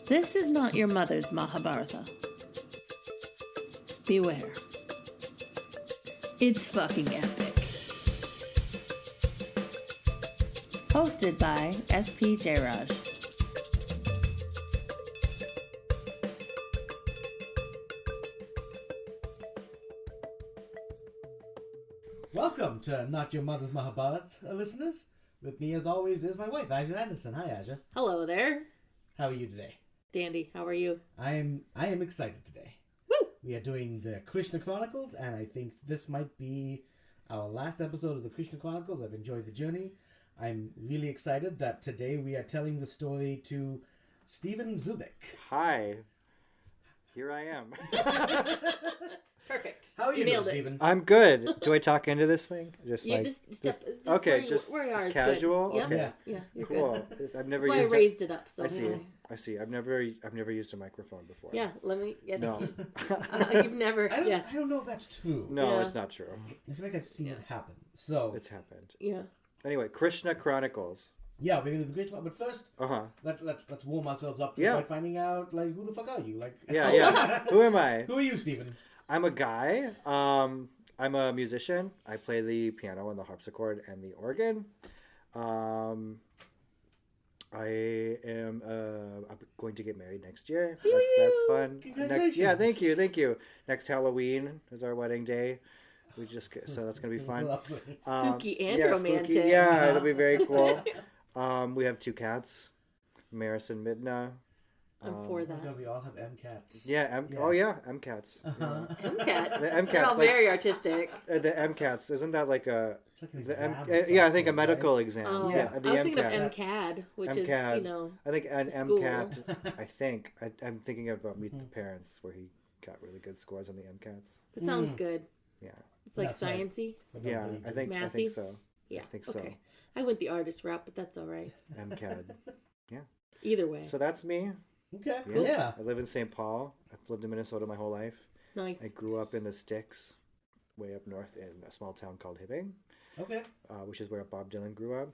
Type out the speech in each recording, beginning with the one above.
This is not your mother's Mahabharata. Beware. It's fucking epic. Hosted by S.P. Jairaj. Welcome to Not Your Mother's Mahabharata, listeners. With me, as always, is my wife, Azure Anderson. Hi, Azure. Hello there. How are you today? Dandy, how are you? I am excited today. Woo! We are doing the Krishna Chronicles, and I think this might be our last episode of the Krishna Chronicles. I've enjoyed the journey. I'm really excited that today we are telling the story to Steven Zubich. Hi. Here I am. Perfect. How are you doing, nailed it. Steven? I'm good. Do I talk into this thing? Just okay, where you are just is casual. good. Okay, Yeah, you're cool. good. I've never That's why used. I raised it up. So I see. I've never used a microphone before. Yeah, let me. Yeah, No. you've never. I Yes. don't know if that's true. No, Yeah. it's not true. I feel like I've seen it happen. So, It's happened. Yeah. Anyway, Krishna Chronicles. yeah, we're going to do the Krishna, but first, Uh-huh. let's warm ourselves up Yeah. by finding out, like, who the fuck are you? Like, Yeah. Who am I? Who are you, Steven? I'm a guy. I'm a musician. I play the piano and the harpsichord and the organ. I am I'm going to get married next year. That's fun. Congratulations. Thank you. Next Halloween is our wedding day. So that's gonna be fun. Lovely. Spooky and romantic. Spooky. Yeah, it'll be very cool. We have 2 cats, Maris and Midna. I'm for Oh my that. God, we all have M-cats. Yeah, Yeah. M-cats. Uh-huh. M-cats. The M-cats, They're all like- very artistic. The M-cats, isn't that like a... It's like an The exam. I think a medical right? exam. Oh, Yeah, I the was thinking of MCAT. MCAD, which MCAD. is, I think an school. MCAT. I think I'm thinking about Meet the Parents, where he got really good scores on the MCATs. that sounds good. Yeah, It's like That's right. sciencey. But not yeah, really I good. think Mathy? so. Yeah. I think so. Okay. I went the artist route, but that's all right. MCAD. Either way. So that's me. Okay, Yeah. yeah. I live in St. Paul. I've lived in Minnesota my whole life. Nice. I grew up in the sticks, way up north in a small town called Hibbing, Okay. which is where Bob Dylan grew up.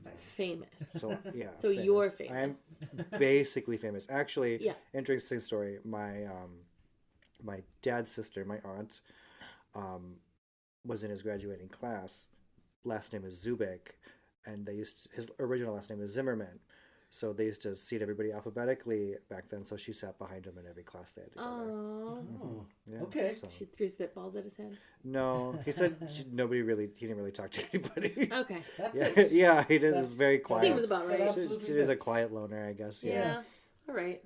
Nice. Famous. So yeah. So you're famous. I'm basically famous. Actually, Yeah. interesting story. My my dad's sister, my aunt, was in his graduating class. Last name is Zubich, and his original last name is Zimmerman. So they used to seat everybody alphabetically back then. So she sat behind him in every class they had together. Oh. Oh, Yeah, okay. so- She threw spitballs at his head. No, he said he didn't really talk to anybody. Okay. That Yeah, fits. yeah, he did. That was very quiet. Seems about right. That She absolutely is a fits. quiet loner, I guess. Yeah. Yeah. All right.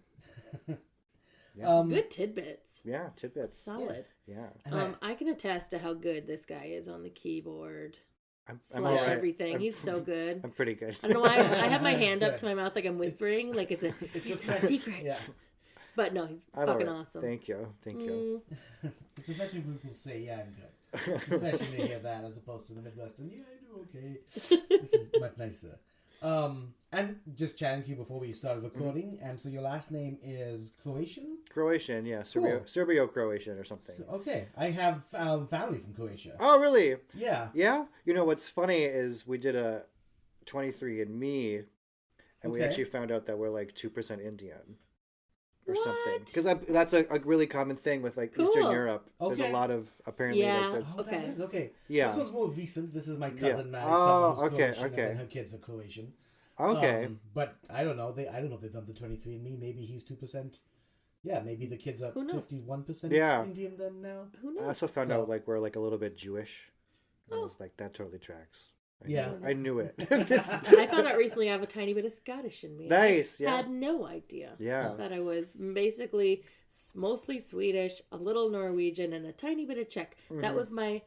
Yeah. Good tidbits. Yeah, tidbits. Solid. Yeah. And I can attest to how good this guy is on the keyboard I'm slash alright. everything. I'm- He's so good. I'm pretty good. I don't know why I have my That's hand up good. to my mouth like I'm whispering, like it's a secret. Yeah. But no, he's I'm fucking alright. awesome. Thank you. It's especially when people say, yeah, I'm good. It's especially to hear that as opposed to the Midwestern, yeah, I do okay. This is much nicer. And just chatting to you before we started recording, and so your last name is Croatian? Croatian, yeah, Cool. Serbio-Croatian or something. So, okay, I have family from Croatia. Oh, really? Yeah. Yeah. You know what's funny is we did a 23andMe, and we Okay. actually found out that we're like 2% Indian. Or What? something, because that's a really common thing with like Eastern Cool. Europe. There's Okay. a lot of apparently Yeah. like there's, Oh, that Okay. is okay. yeah. This one's more recent. This is my cousin Yeah. married Oh, someone who's okay, Croatian, okay. and her kids are Croatian. Okay. But I don't know. I don't know if they've done the 23andMe. Maybe he's 2%. Yeah, maybe the kids are Who knows? 51% Yeah. Indian then now. Who I knows? also found So- out like we're like a little bit Jewish. I Oh. was like, that totally tracks. Yeah. I knew it. I found out recently I have a tiny bit of Scottish in me. Nice, I yeah. had no idea. Yeah. That I was basically mostly Swedish, a little Norwegian, and a tiny bit of Czech. That was my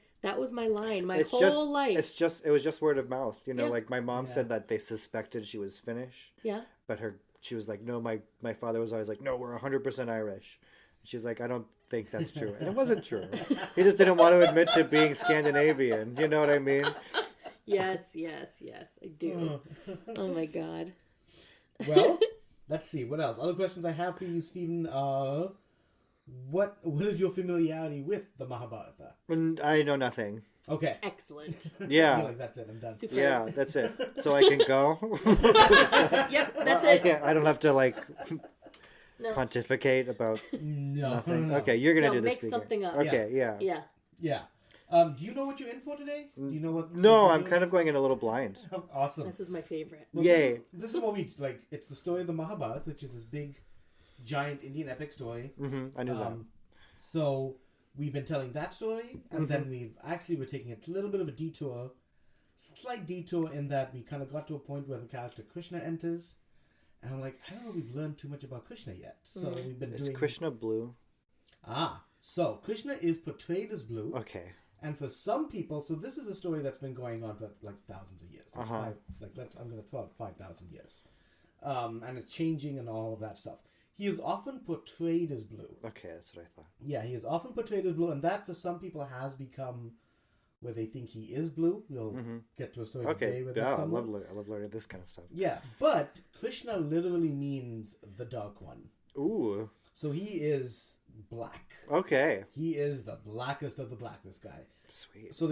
line, my It's whole just, life. it was just word of mouth. You know, Yeah. like my mom Yeah. said that they suspected she was Finnish, Yeah. but she was like, no, my father was always like, no, we're 100% Irish. She's like, I don't think that's true. And it wasn't true. He just didn't want to admit to being Scandinavian. You know what I mean? Yes, I do. Oh my god. Well, let's see. What else? Other questions I have for you, Stephen, what is your familiarity with the Mahabharata? And I know nothing. Okay. Excellent. I feel Yeah. like that's it. I'm done. Super. Yeah, that's it. So I can go. Yep, that's it. I don't have to like No. pontificate about No. nothing. No. Okay, you're gonna No, do the make speaking. something up. Okay, yeah. Yeah. Yeah. Do you know what you're in for today? Do you know what? No, what I'm you're kind of going in a little blind. doing? Awesome. This is my favorite. Well, Yay. This is what we like. It's the story of the Mahabharata, which is this big, giant Indian epic story. I knew that. So we've been telling that story, and then we're taking a little bit of a detour, slight detour in that we kind of got to a point where the character Krishna enters, and I'm like, I don't know, we've learned too much about Krishna yet. So we've been Is doing. Krishna blue? So Krishna is portrayed as blue. Okay. And for some people, so this is a story that's been going on for like thousands of years. I'm going to throw out 5,000 years. And it's changing and all of that stuff. He is often portrayed as blue. Okay, that's what I thought. Yeah, he is often portrayed as blue, and that for some people has become where they think he is blue. We'll get to a story today where I someone. love learning this kind of stuff. Yeah, but Krishna literally means the dark one. Ooh. So he is black. Okay. He is the blackest of the black, this guy. Sweet. So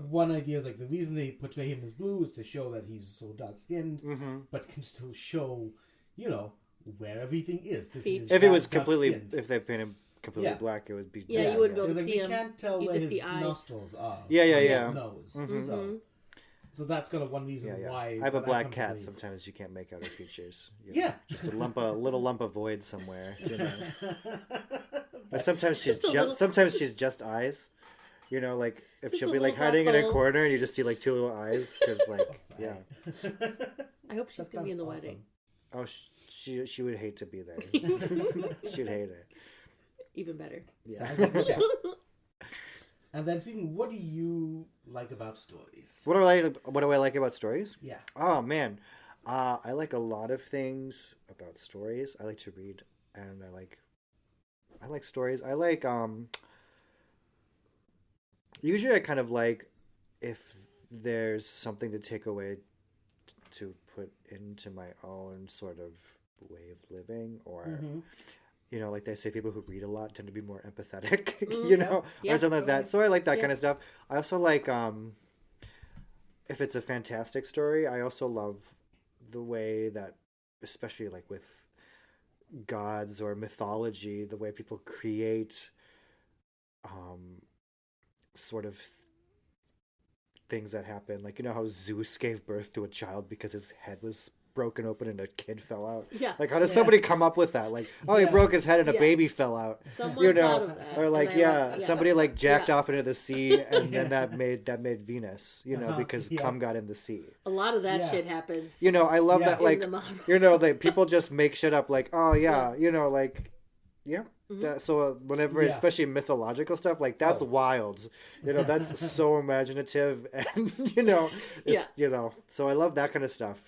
one idea is like the reason they portray him as blue is to show that he's so dark skinned, but can still show, where everything is. 'Cause he's If it was dark-skinned. if they painted him completely black, it would be. Yeah, you wouldn't be It able was to like see we him. can't tell You where just his see eyes. nostrils are. Yeah, or yeah. His nose. So that's kind of one reason Yeah, yeah. why. I have a that black come to cat. believe. Sometimes you can't make out her features. Yeah. Just a little lump of void somewhere. But sometimes she's Just a little- sometimes she's just eyes. Like if Just she'll a be like little hiding in a buckle. corner and you just see like two little eyes because yeah. I hope she's That going to be in the sounds wedding. Oh, she would hate to be there. She'd hate it. Even better. Yeah. Okay. And then, Steven, what do you like about stories? What do I like about stories? Yeah. Oh man, I like a lot of things about stories. I like to read, and I like stories. I like usually I kind of like if there's something to take away to put into my own sort of way of living, or like they say, people who read a lot tend to be more empathetic, or something like that. So I like that kind of stuff. I also like if it's a fantastic story, I also love the way that, especially like with gods or mythology, the way people create sort of things that happen. Like, how Zeus gave birth to a child because his head was broken open and a kid fell out. Yeah. Like, how does somebody come up with that? Like, he broke his head and a baby fell out. Someone thought of that. Or like, and somebody like jacked off into the sea, and then that made Venus, because Yeah. cum got in the sea. A lot of that shit happens. I love Yeah. that, like, in the like people just make shit up, like, oh yeah, like, yeah. So whenever, especially mythological stuff, like that's wild, that's so imaginative, and so I love that kind of stuff.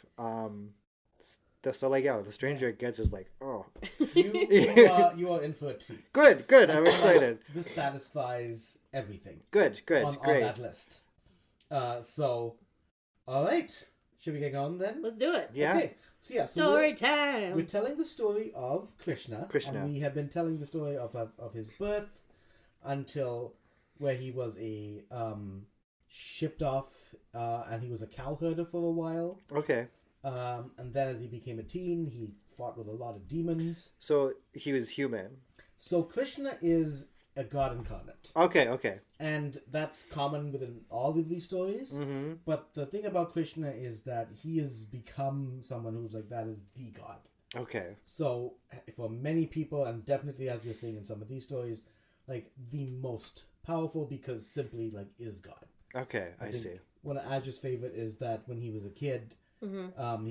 So like, the stranger it gets is like, oh, You are in for a treat. good. I'm excited. This satisfies everything. Good, on, great. on that list. So, all right. Should we get going then? Let's do it. Yeah. Okay. So Story we're time. telling the story of Krishna. And we have been telling the story of his birth until where he was shipped off, and he was a cowherder for a while. Okay. And then as he became a teen, he fought with a lot of demons. So he was human. So Krishna is a god incarnate. Okay. And that's common within all of these stories. Mm-hmm. But the thing about Krishna is that he has become someone who's like, that is the god. Okay. So for many people, and definitely as we're seeing in some of these stories, like the most powerful because simply like is God. Okay, I think see. One of Azure's favorite is that when he was a kid, he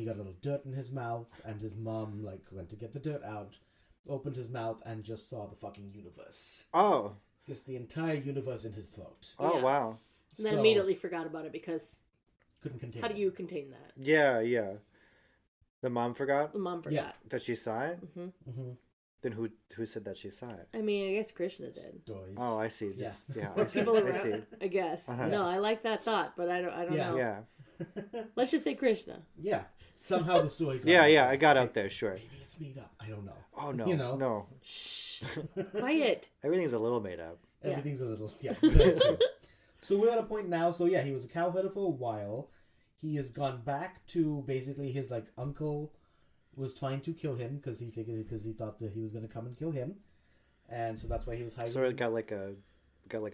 got a little dirt in his mouth, and his mom like went to get the dirt out, opened his mouth, and just saw the fucking universe. Oh. Just the entire universe in his throat. Oh, Yeah. wow. And then immediately forgot about it because Couldn't contain how do it. you contain that? Yeah. The mom forgot The mom forgot. that she saw it? Mm-hmm. Then who said that she saw it? I mean, I guess Krishna did. Stories. Oh, I see. Just Yeah. I see. People I around, see. I guess. Uh-huh. No, I like that thought, but I don't Yeah. know. Yeah. Let's just say Krishna. Yeah. Somehow the story got Yeah, out I got there. out there, sure. Maybe it's made up. I don't know. Oh no. No. Shh. Quiet. Everything's a little made up. Yeah. Everything's a little... Yeah. Very true. So we're at a point now. So yeah, he was a cow herder for a while. He has gone back to basically his like uncle was trying to kill him because he thought that he was going to come and kill him, and so that's why he was hiding. So it got like a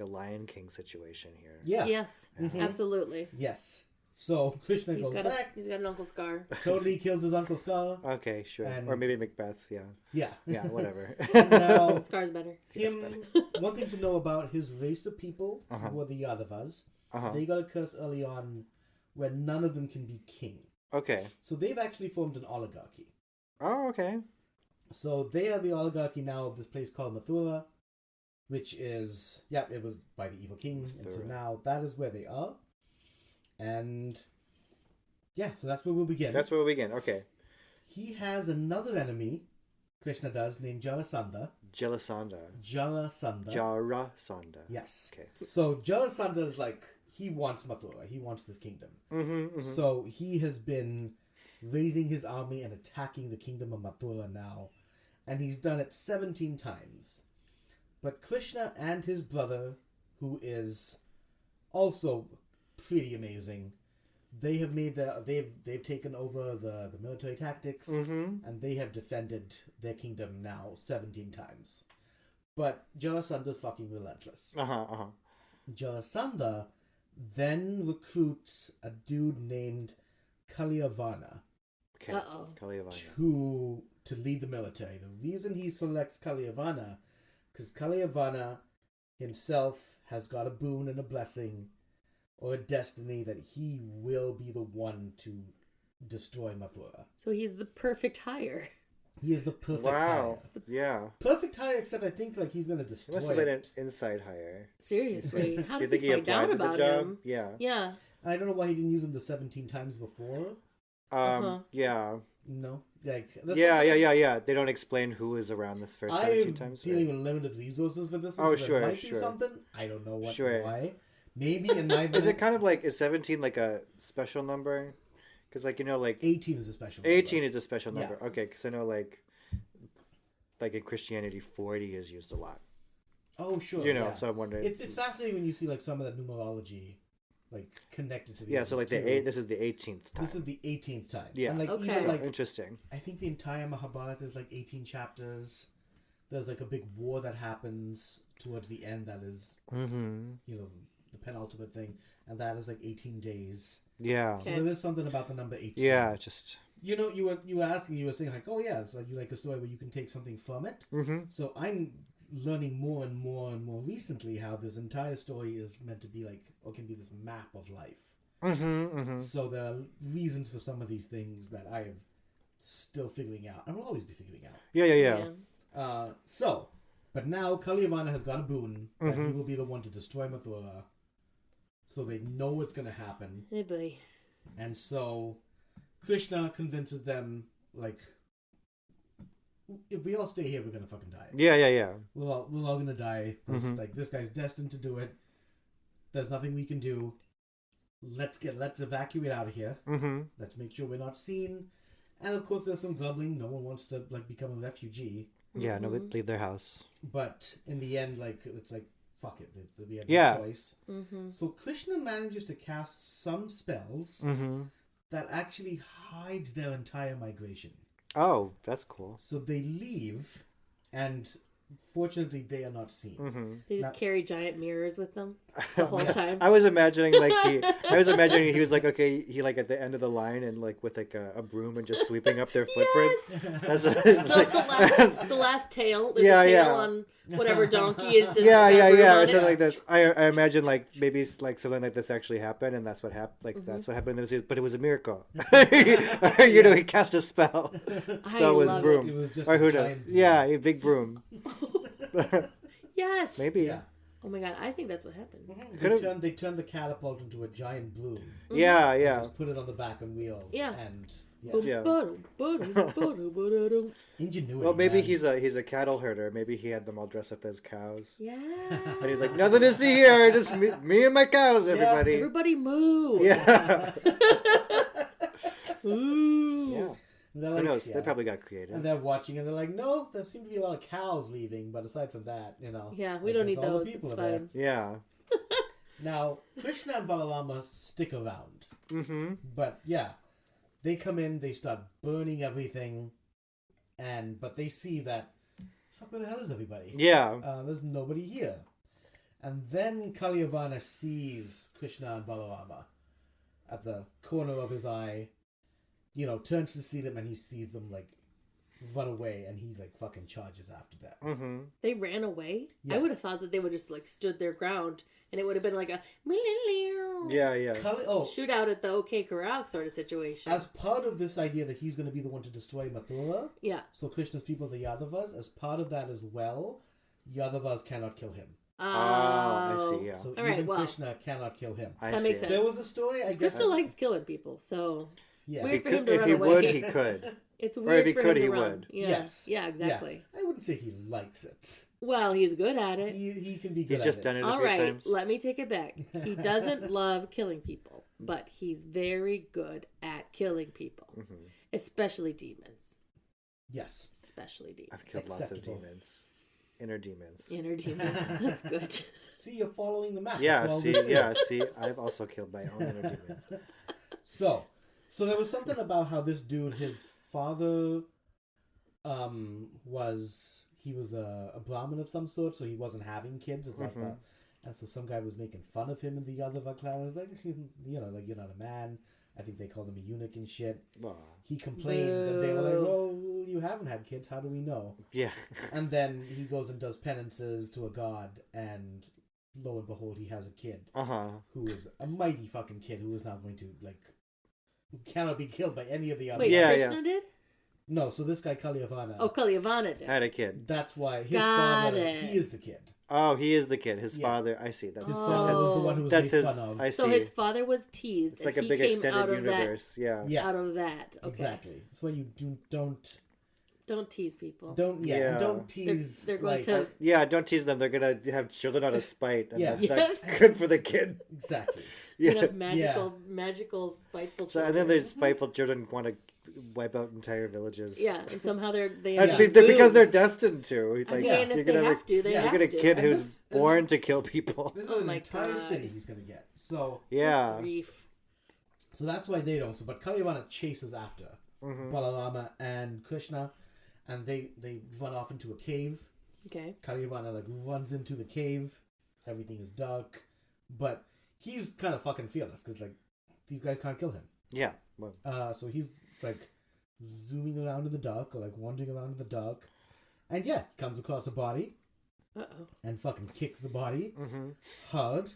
Lion King situation here. Yeah. Yes, absolutely. Yes. So Krishna He's goes got back. he's got an Uncle Scar. Totally kills his Uncle Scar. Okay, sure. And- Or maybe Macbeth. Yeah. Yeah. Yeah. Whatever. Now, Scar's better. one thing to know about his race of people who are the Yadavas. They got a curse early on where none of them can be king. Okay. So they've actually formed an oligarchy. Oh, okay. So they are the oligarchy now of this place called Mathura, which is, it was by the evil king. Mathura. And so now that is where they are. And so that's where we'll begin. That's where we begin. Okay. He has another enemy, Krishna does, named Jarasandha. Jarasandha. Yes. Okay. So Jarasandha is like, he wants Mathura. He wants this kingdom. So he has been raising his army and attacking the kingdom of Mathura now. And he's done it 17 times. But Krishna and his brother, who is also pretty amazing, they have made they've taken over the military tactics, and they have defended their kingdom now 17 times. But Jarasandha's fucking relentless. Jarasandha then recruits a dude named Kalyavana Okay. Kalyavana. to lead the military. The reason he selects Kalyavana, because Kalyavana himself has got a boon and a blessing or a destiny that he will be the one to destroy Mathura. So he's the perfect hire. He is the perfect hire. Yeah. Perfect hire, except I think like he's going to destroy It must have been an inside hire. Seriously, how Do you did think we he find applied out to the about job? him? Yeah. Yeah. I don't know why he didn't use him the 17 times before. Yeah. No. Like, Yeah. They don't explain who is around this first 17 times. I'm dealing with limited resources for this one. Oh, so sure, there might be sure. something. I don't know what Sure. why. Maybe in my Is it kind of like, is 17 like a special number? Because like, 18 is a special 18 number. is a special number. Yeah. Okay, because I know like in Christianity, 40 is used a lot. Oh, sure. So I'm wondering. It's fascinating when you see like some of that numerology like connected to the Yeah, so like this is the 18th time. This is the 18th time. Yeah. And like Okay. even So, like interesting. I think the entire Mahabharata is like 18 chapters. There's like a big war that happens towards the end that is the penultimate thing, and that is like 18 days. Yeah. So there is something about the number 18. Yeah, just... You were asking, you were saying like, oh yeah, it's like you like a story where you can take something from it. So I'm learning more and more and more recently how this entire story is meant to be like, or can be this map of life. So there are reasons for some of these things that I am still figuring out. I will always be figuring out. Yeah. But now Kalyavana has got a boon that he will be the one to destroy Mathura. So they know what's going to happen. Hey, boy. And so Krishna convinces them, like, if we all stay here, we're going to fucking die. Yeah. We're all going to die. Like, this guy's destined to do it. There's nothing we can do. Let's evacuate out of here. Let's make sure we're not seen. And of course, there's some grumbling. No one wants to like become a refugee. Yeah, nobody leave their house. But in the end, like it's like fuck it. We have no choice. So Krishna manages to cast some spells that actually hide their entire migration. Oh, that's cool. So they leave, and fortunately, they are not seen. They just carry giant mirrors with them the whole time. I was imagining he was like, okay, he like at the end of the line and like with like a broom and just sweeping up their footprints. That's the last tail. There's a tail on whatever donkey is just or something like this. I imagine like maybe like something like this actually happened, and that's what happened. Like that's what happened. But it was a miracle. He cast a spell. Spell was broom. It was just or a who giant knows? broom. Yeah, a big broom. Yes. Maybe. Yeah. Oh my god, I think that's what happened. They turned the catapult into a giant broom. Yeah. Just put it on the back on wheels. Yeah. And ingenuity. Well, maybe man. he's a cattle herder. Maybe he had them all dress up as cows. Yeah. And he's like, nothing to see here, just me and my cows, everybody. Everybody move. Yeah. Ooh. Yeah. Like, who knows? They probably got creative. And they're watching, and they're like, "No, there seem to be a lot of cows leaving, but aside from that, Yeah, we don't need all the those. people It's are there." fine. Yeah. Now, Krishna and Balarama stick around. Mm-hmm. But yeah, they come in, they start burning everything, but they see that, fuck, where the hell is everybody? Yeah. There's nobody here. And then Kalyavana sees Krishna and Balarama at the corner of his eye, turns to see them, and he sees them, like, run away, and he, like, fucking charges after that. Mm-hmm. They ran away? Yeah. I would have thought that they would just, like, stood their ground, and it would have been like a... Yeah. shoot out at the OK Corral sort of situation. As part of this idea that he's going to be the one to destroy Mathura, yeah. so Krishna's people, the Yadavas, as part of that as well, Yadavas cannot kill him. I see, yeah. So All even right, well, Krishna cannot kill him. that makes sense. There was a story, I guess. Krishna likes killing people, so Yeah. weird for him to If run he away. would, he could. It's Or weird if he for could, him he to run. would. Yeah. Yes. Yeah, exactly. Yeah. I wouldn't say he likes it. Well, he's good at it. He can be good He's at just it. done it a All few right, times. let me take it back. He doesn't love killing people, but he's very good at killing people, Mm-hmm. especially demons. Yes. Especially demons. I've killed lots of Acceptable. demons. Inner demons. Inner demons. That's good. See, you're following the map. Yeah, That's all see, this is. yeah, see, I've also killed my own inner demons. So there was something about how this dude, his father, was a Brahmin of some sort, so he wasn't having kids. It's like that. And so some guy was making fun of him in the Yadava clan. It's like, like, you're not a man. I think they called him a eunuch and shit. Aw. He complained, and they were like, well, you haven't had kids. How do we know? Yeah. And then he goes and does penances to a god, and lo and behold, he has a kid Uh-huh. who is a mighty fucking kid who is not going to, like, who cannot be killed by any of the other. Wait, Yeah, Krishna did? No, so this guy Kalyavana. Oh, Kalyavana did. Had a kid. That's why his Got father. it. He is the kid. Oh, he is the kid. His Yeah. father, I see. That's, His Oh. father was the one who was that's made his, fun of. I see. So his father was teased, It's like and a he big came extended out of universe. Yeah. Yeah. Out of that. Okay. Exactly. That's why you Don't tease people. don't Yeah. don't tease. They're going like, to... Yeah, don't tease them. They're going to have children out of spite. And Yeah. that's Yes. not good for the kid. Exactly. You Yeah. know, magical, spiteful So, children. and then there's spiteful children want to wipe out entire villages. Yeah, and somehow they And have because they're boobs. destined to. I Like, mean, if you're they gonna have to, they yeah, have you get a to. kid And who's this born is- to kill people. This is Oh an my entire God. city he's gonna get. So Yeah. Grief. that's why they don't. So, but Kalyavana chases after Mm-hmm. Balarama and Krishna, and they run off into a cave. Okay. Kalyavana like runs into the cave. Everything is dark, but he's kind of fucking fearless because like these guys can't kill him. Yeah. Well, So he's like zooming around in the dark, or like wandering around in the dark, and yeah, comes across a body Uh-oh. and fucking kicks the body mm-hmm. hard,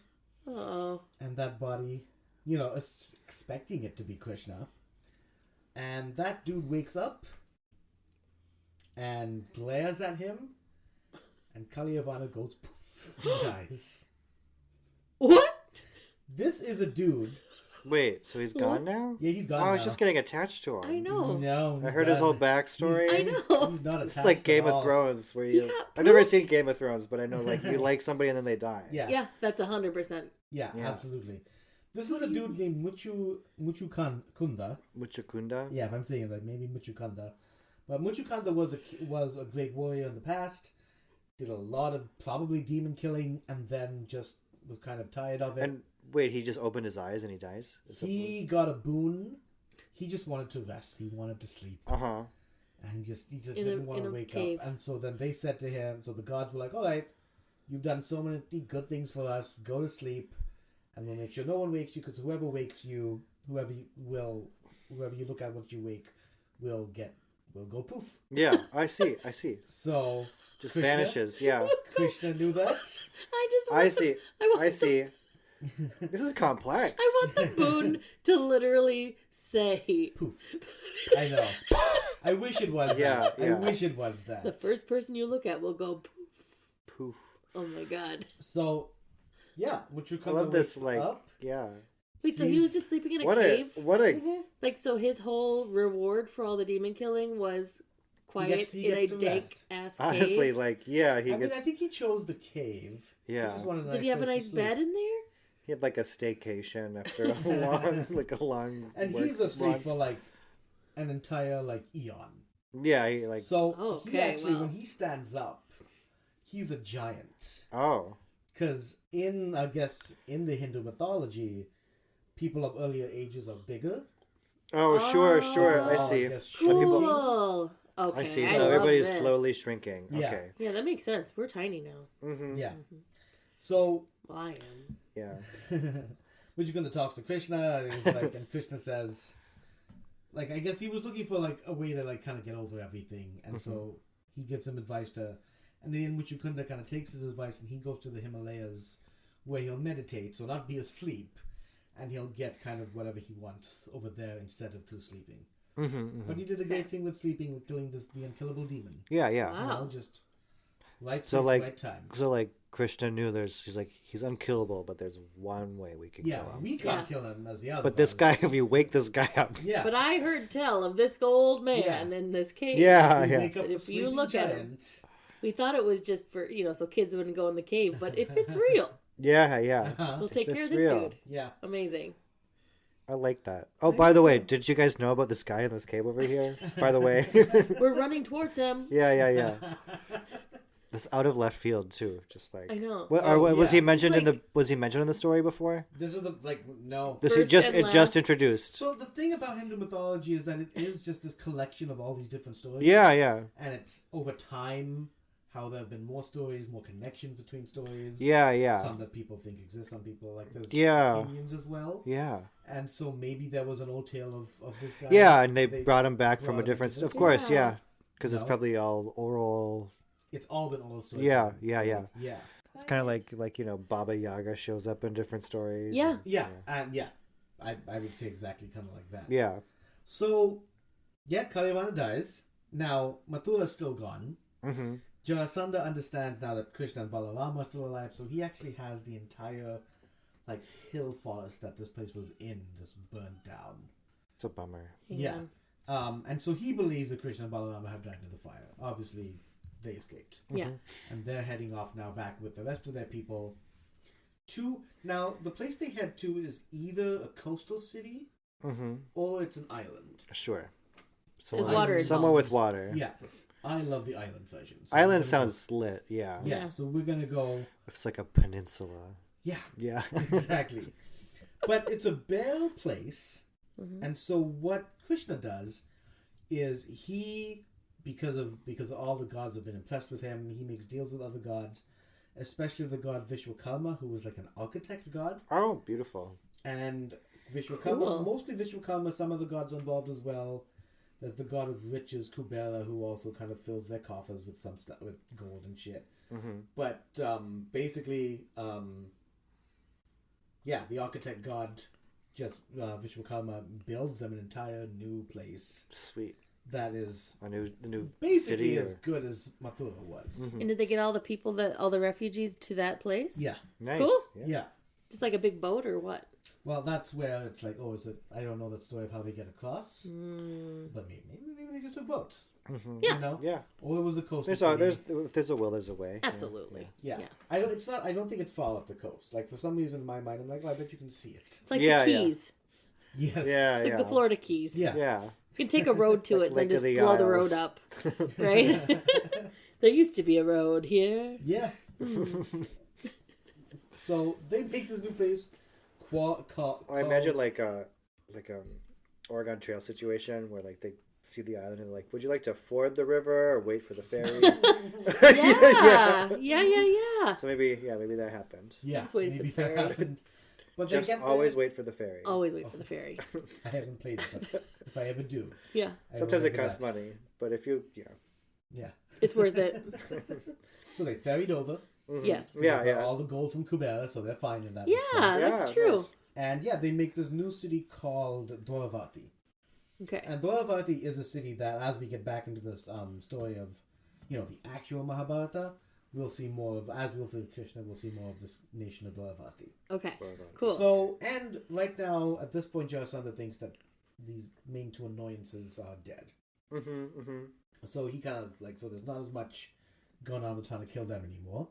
Uh-oh. and that body, is expecting it to be Krishna, and that dude wakes up and glares at him, and Kalyavana goes poof, he dies. What? This is a dude. Wait, so he's gone now? Yeah, he's gone. Oh, I now. was just getting attached to him. I know. No, I he's heard his whole done. backstory. I know. He's not It's attached like at Game all. of Thrones, where you. got I've never pooped. seen Game of Thrones, but I know like you like somebody and then they die. Yeah. Yeah, that's 100%. Yeah, Yeah. absolutely. This is a dude named Muchukunda. Muchukunda. Yeah, if I'm saying it right, maybe Muchukunda. But Muchukunda was a great warrior in the past. Did a lot of probably demon killing, and then just was kind of tired of it. And wait, he just opened his eyes and he dies. He got a boon. He just wanted to rest. He wanted to sleep, Uh huh. and he just In didn't want a to wake cave. up. And so then they said to him. So the gods were like, "All right, you've done so many good things for us. Go to sleep, and we'll make sure no one wakes you. Because whoever wakes you, whoever you look at what you wake, will go poof." Yeah, I see. So Just Krishna? vanishes. Yeah, Krishna knew that. I see. want I see. This is complex. I want the boon to literally say Poof. I know. I wish it was Yeah, that. I yeah. wish it was that. the first person you look at will go poof. Poof. Oh my god. So, yeah, I love this. wakes Like, up. yeah. Wait, so he was just sleeping in a What cave? a Mhm. Like, so his whole reward for all the demon killing was quiet He in a gets to dank rest. ass honestly cave? like yeah. He I mean, gets I think he chose the cave. He yeah. just wanted a Did he have a place nice to sleep. bed in there? He had like a staycation after a long. And work he's asleep month. for like an entire eon. Yeah, he like So Oh, he okay, actually, well. when he stands up, he's a giant. oh Because in the Hindu mythology, people of earlier ages are bigger. Oh, sure. I see. Cool. Okay. I see. I So love everybody's this. slowly shrinking. Yeah. Okay. Yeah, that makes sense. We're tiny now. Mm-hmm. Yeah. So. Well, I am. Yeah. Vijayakunda talks to Krishna, and, he's like, and Krishna says, like, I guess he was looking for like a way to like kind of get over everything, and so he gives him advice to, and then Vijayakunda kind of takes his advice and he goes to the Himalayas, where he'll meditate, so not be asleep, and he'll get kind of whatever he wants over there instead of through sleeping. But he did a great thing with sleeping, with killing the unkillable demon. Yeah. Wow. You know, just right place, So like, right time. so like Krishna knew he's unkillable, but there's one way we can kill him. We can't kill him as the other. But this guy, if you wake this guy up, But I heard tell of this old man in this cave. Wake up But the if you sleeping look at him, giant. we thought it was just for, so kids wouldn't go in the cave. But if it's real, we'll take care of this real. dude. Yeah. Amazing. I like that. Oh, by the way, did you guys know about this guy in this cave over here? By the way. We're running towards him. Yeah. That's out of left field too. Just like I know. Was he mentioned It's was he mentioned in the story before? This is no. This First is and just last. introduced. So the thing about Hindu mythology is that it is just this collection of all these different stories. Yeah. And it's over time how there have been more stories, more connections between stories. Yeah. Some that people think exist, some people like there's Yeah. opinions as well. Yeah. And so maybe there was an old tale of this guy. Yeah, and they brought him back from brought a him different. into Of this. course, Yeah. yeah, because it's No. probably all oral. It's all been old stories. Yeah. Yeah. It's kind of like Baba Yaga shows up in different stories. Yeah. and- Yeah. And yeah. I would say exactly kind of like that. Yeah. So, Kalyavana dies. Now, Mathura's still gone. Mm-hmm. Jarasandha understands now that Krishna and Balaram are still alive, so he actually has the entire hill forest that this place was in just burnt down. It's a bummer. Yeah. And so he believes that Krishna and Balarama have died in the fire. Obviously, they escaped. Yeah. And they're heading off now back with the rest of their people now, the place they head to is either a coastal city or it's an island. Sure. There's water Somewhere involved. with water. Yeah. I love the island version. So Island we're gonna sounds lit. Yeah. go- Yeah, so we're going to go... It's like a peninsula. Yeah, Yeah. exactly. But it's a bare place, and so what Krishna does is he, because all the gods have been impressed with him, he makes deals with other gods, especially the god Vishwakarma, who was like an architect god. Oh, beautiful. And Vishwakarma, Cool. mostly Vishwakarma, some other gods are involved as well. There's the god of riches, Kubera, who also kind of fills their coffers with some stuff, with gold and shit. But basically, the architect god, just Vishwakarma, builds them an entire new place Sweet. that is The new basically city. as good as Mathura was. And did they get all the refugees to that place? Yeah, Nice. Cool. yeah. Just like a big boat or what? Well, that's where it's like, is it? I don't know that story of how they get across, but maybe they just took boats. Yeah. You know? Yeah. Or it was a coastal If city. there's a will, there's a way. Absolutely. Yeah. I don't think it's far off the coast. Like, for some reason in my mind, I'm like, I bet you can see it. It's like Yeah, the yeah. Keys. Yes. Yeah, It's like the Florida Keys. Yeah. Yeah. You can take a road to Like it, then Lake of just the blow the Isles. road up. Right? There used to be a road here. Yeah. So they make this new place. I imagine like Oregon Trail situation where like they see the island and like, would you like to ford the river or wait for the ferry? Yeah. So maybe that happened. Yeah. Just waiting for maybe the ferry. that happened. But Just they get always there. wait for the ferry. Always wait for the ferry. I haven't played it, but if I ever do, Yeah. I Sometimes it remember costs that. money, but if you Yeah. It's worth it. So they ferried over. Yes. They Yeah, got yeah. all the gold from Kubera, so they're fine in that. Yeah, respect. that's true. nice. And they make this new city called Dwaravati. Okay. And Dwaravati is a city that, as we get back into this story of, the actual Mahabharata, we'll see more of, as we'll see Krishna, we'll see more of this nation of Dwaravati. Okay. Cool. So, and right now, at this point, Jarasandha thinks that these main two annoyances are dead. So he kind of, so there's not as much going on with trying to kill them anymore.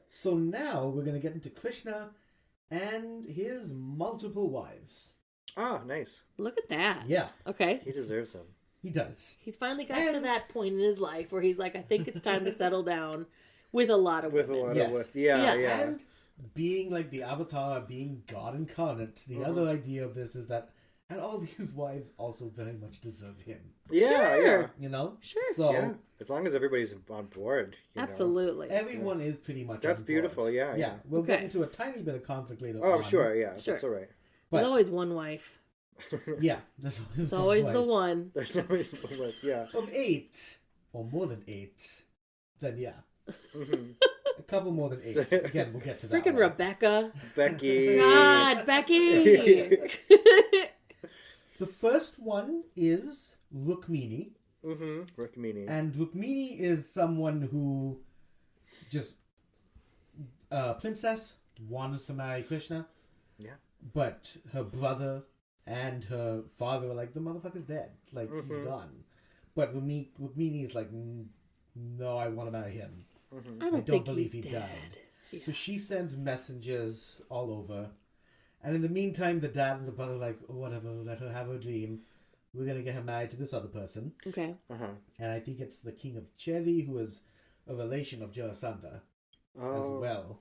So now we're going to get into Krishna and his multiple wives. Ah, nice. Look at that. Yeah, Okay. He deserves them. he does. He's finally got to that point in his life where he's like, I think it's time to settle down. With a lot of With a women. lot Yes. of yeah. And being like the avatar, being God incarnate, the other idea of this is that, and all these wives also very much deserve him. Yeah, Sure. yeah. You know? Sure. So Yeah. As long as everybody's on board. You know. Absolutely. everyone is pretty much That's on board. beautiful, yeah, yeah. We'll get Okay. into a tiny bit of conflict later Oh, on. sure, yeah. Sure. That's all right. But- There's always one wife. Yeah. There's It's always the one. There's always yeah. Of 8, or more than 8, then yeah. Mhm. A couple more than 8. Again, we'll get to that Freaking one. Rebecca. Becky. God, Becky. The first one is Rukmini. Rukmini. And Rukmini is someone who just princess wants to marry Krishna. Yeah. But her brother and her father are like, the motherfucker's dead. Like, he's gone. But Rukmini is like, no, I want to marry him. I don't, don't think believe he's he dead. died. Yeah. So she sends messengers all over. And in the meantime, the dad and the brother are like, oh, whatever, let her have her dream. We're going to get her married to this other person. Okay. And I think it's the king of Cherry, who is a relation of Jarasandha as well.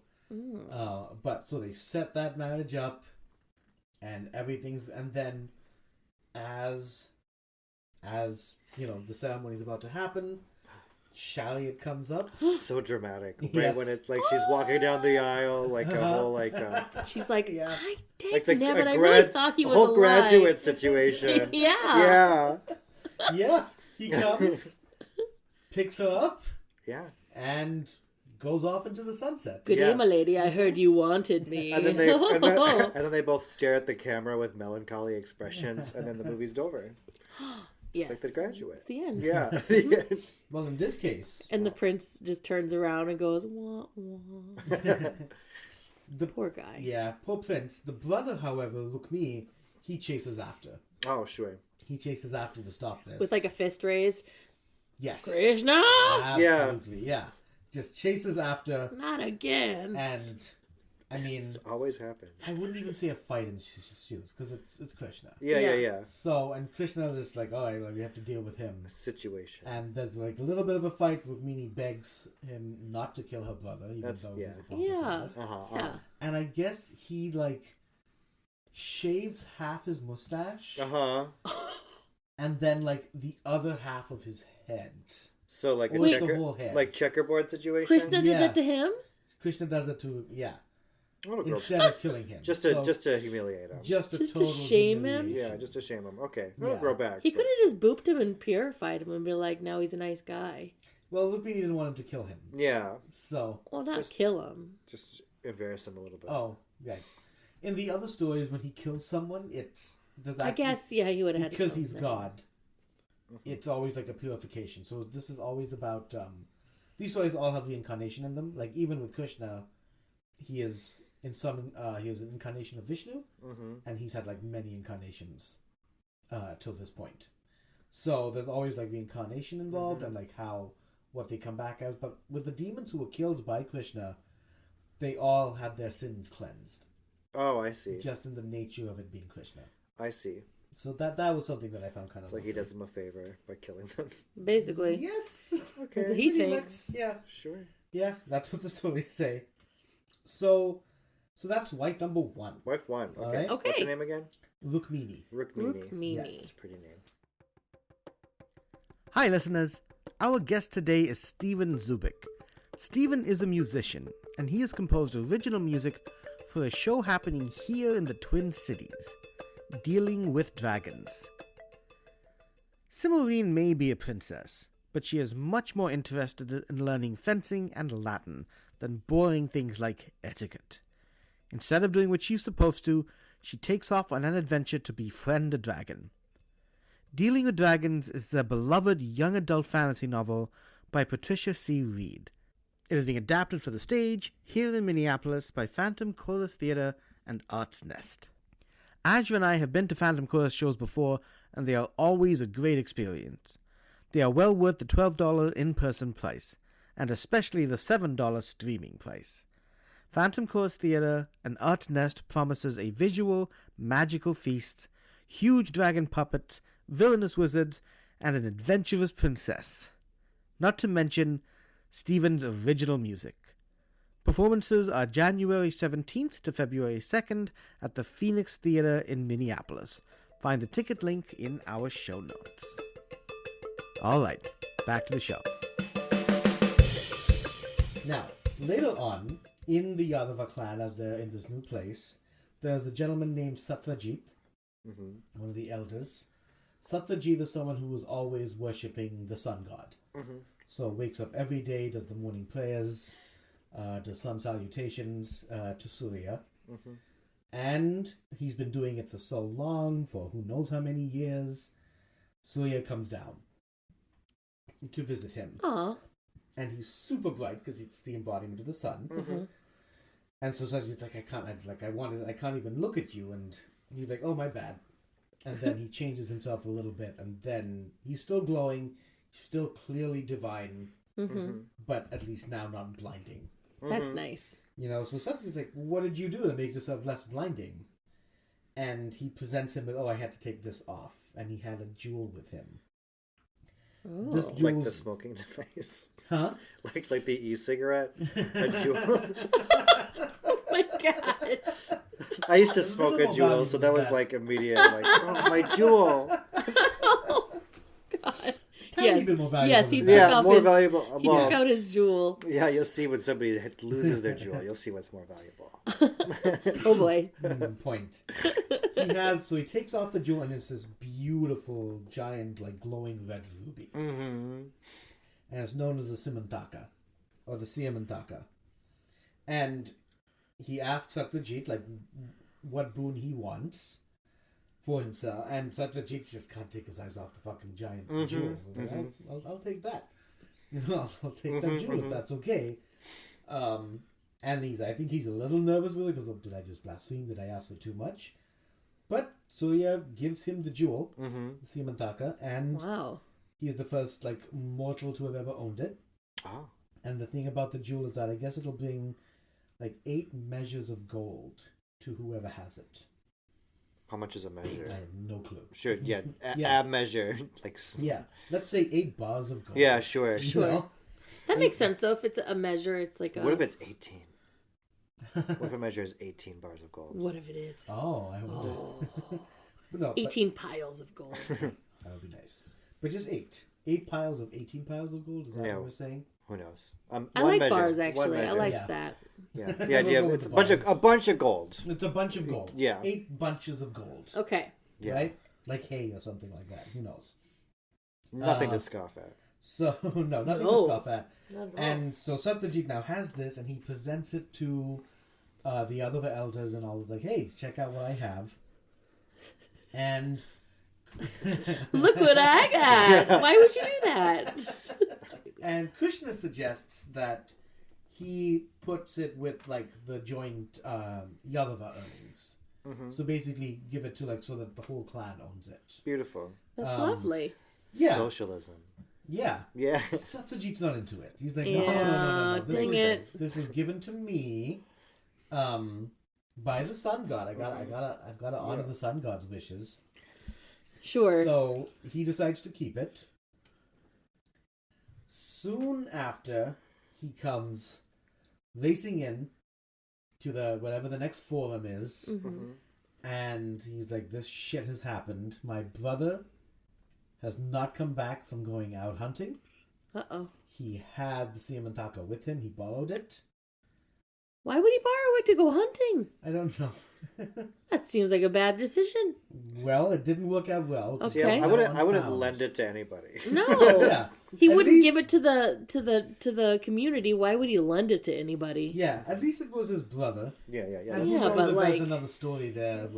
But so they set that marriage up, and everything's, and then as you know, the ceremony's about to happen, chariot comes up. So dramatic. Right Yes. when it's like she's walking down the aisle, like a whole like She's like, Yeah. I did like but I really thought he was whole alive. graduate situation. Yeah. Yeah. Yeah, he comes, picks her up, Yeah. and goes off into the sunset. Good Yeah. day, my lady. I heard you wanted me. And then they both stare at the camera with melancholy expressions, and then the movie's over. yes. It's like The Graduate. It's the end. Yeah. The end. Well, in this case, And the prince just turns around and goes, wah, wah. the Poor guy. yeah, poor prince. The brother, however, Rukmini, he chases after. Oh, sure. He chases after to stop this. With like a fist raised. yes, Krishna! absolutely, yeah. Just chases after, Not again. and I mean, It always happens. I wouldn't even say a fight in shoes because it's Krishna. Yeah. So, and Krishna is like, all right, like, we have to deal with him. Situation. And there's like a little bit of a fight. Rukmini begs him not to kill her brother, even That's- though yeah. he's a promiscuous. Yeah. And I guess he like shaves half his mustache, and then like the other half of his head. So like Or a the whole head. like checkerboard situation. Krishna did Yeah. that to him? Krishna does it to What a girl. instead of killing him. Just So, to humiliate him. just a Just to total shame him? humiliation. Yeah, just to shame him. Okay, it'll Yeah. grow back. He but- could have just booped him and purified him and be like, now he's a nice guy. Well, Rukmini didn't want him to kill him, Yeah, so Well, not Just- kill him. just embarrass him a little bit. oh right. In the other stories, when he kills someone, there's I actually- guess, yeah, he would have had to because kill he's him. God. It's always like a purification. So this is always about these stories all have reincarnation in them. Like even with Krishna, he is in some he is an incarnation of Vishnu, and he's had like many incarnations till this point. So there's always like reincarnation involved and like what they come back as. But with the demons who were killed by Krishna, they all had their sins cleansed, Oh, I see. just in the nature of it being Krishna. I see. So that was something that I found kind of It's like he does them a favor by killing them. Basically. Yes. Okay. That's what he Pretty thinks. much, yeah. Sure. Yeah, that's what the stories say. So that's wife number 1. Wife one. Okay. Alright. Okay. What's her name again? Rukmini. Rukmini. Rukmini. Yes. That's a pretty name. Hi, listeners. Our guest today is Steven Zubich. Steven is a musician, and he has composed original music for a show happening here in the Twin Cities, Dealing with Dragons. Simorine may be a princess, but she is much more interested in learning fencing and Latin than boring things like etiquette. Instead of doing what she's supposed to, she takes off on an adventure to befriend a dragon. Dealing with Dragons is a beloved young adult fantasy novel by Patricia C. Reed. It is being adapted for the stage here in Minneapolis by Phantom Chorus Theatre and Arts Nest. Azure and I have been to Phantom Chorus shows before, and they are always a great experience. They are well worth the $12 in-person price, and especially the $7 streaming price. Phantom Chorus Theatre and Arts Nest promises a visual, magical feast, huge dragon puppets, villainous wizards, and an adventurous princess. Not to mention Steven's original music. Performances are January 17th to February 2nd at the Phoenix Theater in Minneapolis. Find the ticket link in our show notes. All right, back to the show. Now, later on, in the Yadava clan, as they're in this new place, there's a gentleman named Satyajit, one of the elders. Satyajit is someone who was always worshipping the sun god. So wakes up every day, does the morning prayers, does sun salutations to Surya. And he's been doing it for so long, for who knows how many years. Surya comes down to visit him. Aww. And he's super bright because it's the embodiment of the sun. And so Satyajit's like, I can't even look at you. And he's like, oh, my bad. And then he changes himself a little bit, and then he's still glowing, still clearly divine, but at least now not blinding. That's nice. You know, so Satyajit's like, what did you do to make yourself less blinding? And he presents him with, I had to take this off. And he had a jewel with him. Oh. This Like the smoking device? Huh? Like the e-cigarette? A jewel? Oh my god. I used to smoke a jewel, so that was like immediate, like, oh, my jewel. Oh god. Tiny bit more valuable. Yes, he than took that. off more his, valuable. he took out his jewel. Yeah, you'll see when somebody loses their jewel. You'll see what's more valuable. Oh boy. Point. He takes off the jewel, and it's this beautiful, giant, like glowing red ruby. And it's known as the Simantaka, or the Siamantaka. And he asks Satyajit, like, what boon he wants for himself, and Satyajit just can't take his eyes off the fucking giant jewel. I'll take that. I'll take that jewel if that's okay. And I think he's a little nervous with it because did I just blaspheme? Did I ask for too much? But Surya gives him the jewel, the Simantaka, and he's the first mortal to have ever owned it. Oh. And the thing about the jewel is that I guess it'll bring 8 measures of gold to whoever has it. How much is a measure? I have no clue. Sure, yeah. A measure. Yeah, let's say 8 bars of gold. Yeah, sure. That makes sense, though. If it's a measure, it's like a... What if it's 18? What if a measure is 18 bars of gold? What if it is? Oh, I wonder. No, 18 piles of gold. That would be nice. But just 8. 8 piles of 18 piles of gold? Is that what we're saying? Who knows? I like bars, actually. I liked that. Yeah, the idea it's a bunch of gold. It's a bunch of gold. Yeah. 8 bunches of gold. Okay. Yeah. Right? Like hay or something like that. Who knows? Nothing to scoff at. So, no, nothing to scoff at. Not at all. And so Satyajit now has this, and he presents it to the other elders, and all is like, hey, check out what I have. And... Look what I got! Why would you do that? And Krishna suggests that he puts it with the joint Yadava earnings. So basically give it to so that the whole clan owns it. Beautiful. That's lovely. Yeah. Socialism. Yeah. Yeah. Satyajit's not into it. He's like, Yeah, no. This was given to me by the sun god. I've got to honor the sun god's wishes. Sure. So he decides to keep it. Soon after, he comes racing in to whatever the next forum is, and he's like, this shit has happened. My brother has not come back from going out hunting. Uh-oh. He had the Siamantaka with him. He borrowed it. Why would he borrow it to go hunting? I don't know. That seems like a bad decision. Well, it didn't work out well. Okay. See, I wouldn't lend it to anybody. No. Yeah. He At wouldn't least- give it to the community. Why would he lend it to anybody? Yeah, at least it was his brother. Yeah. And who Yeah, knows but, if like- there's another story there,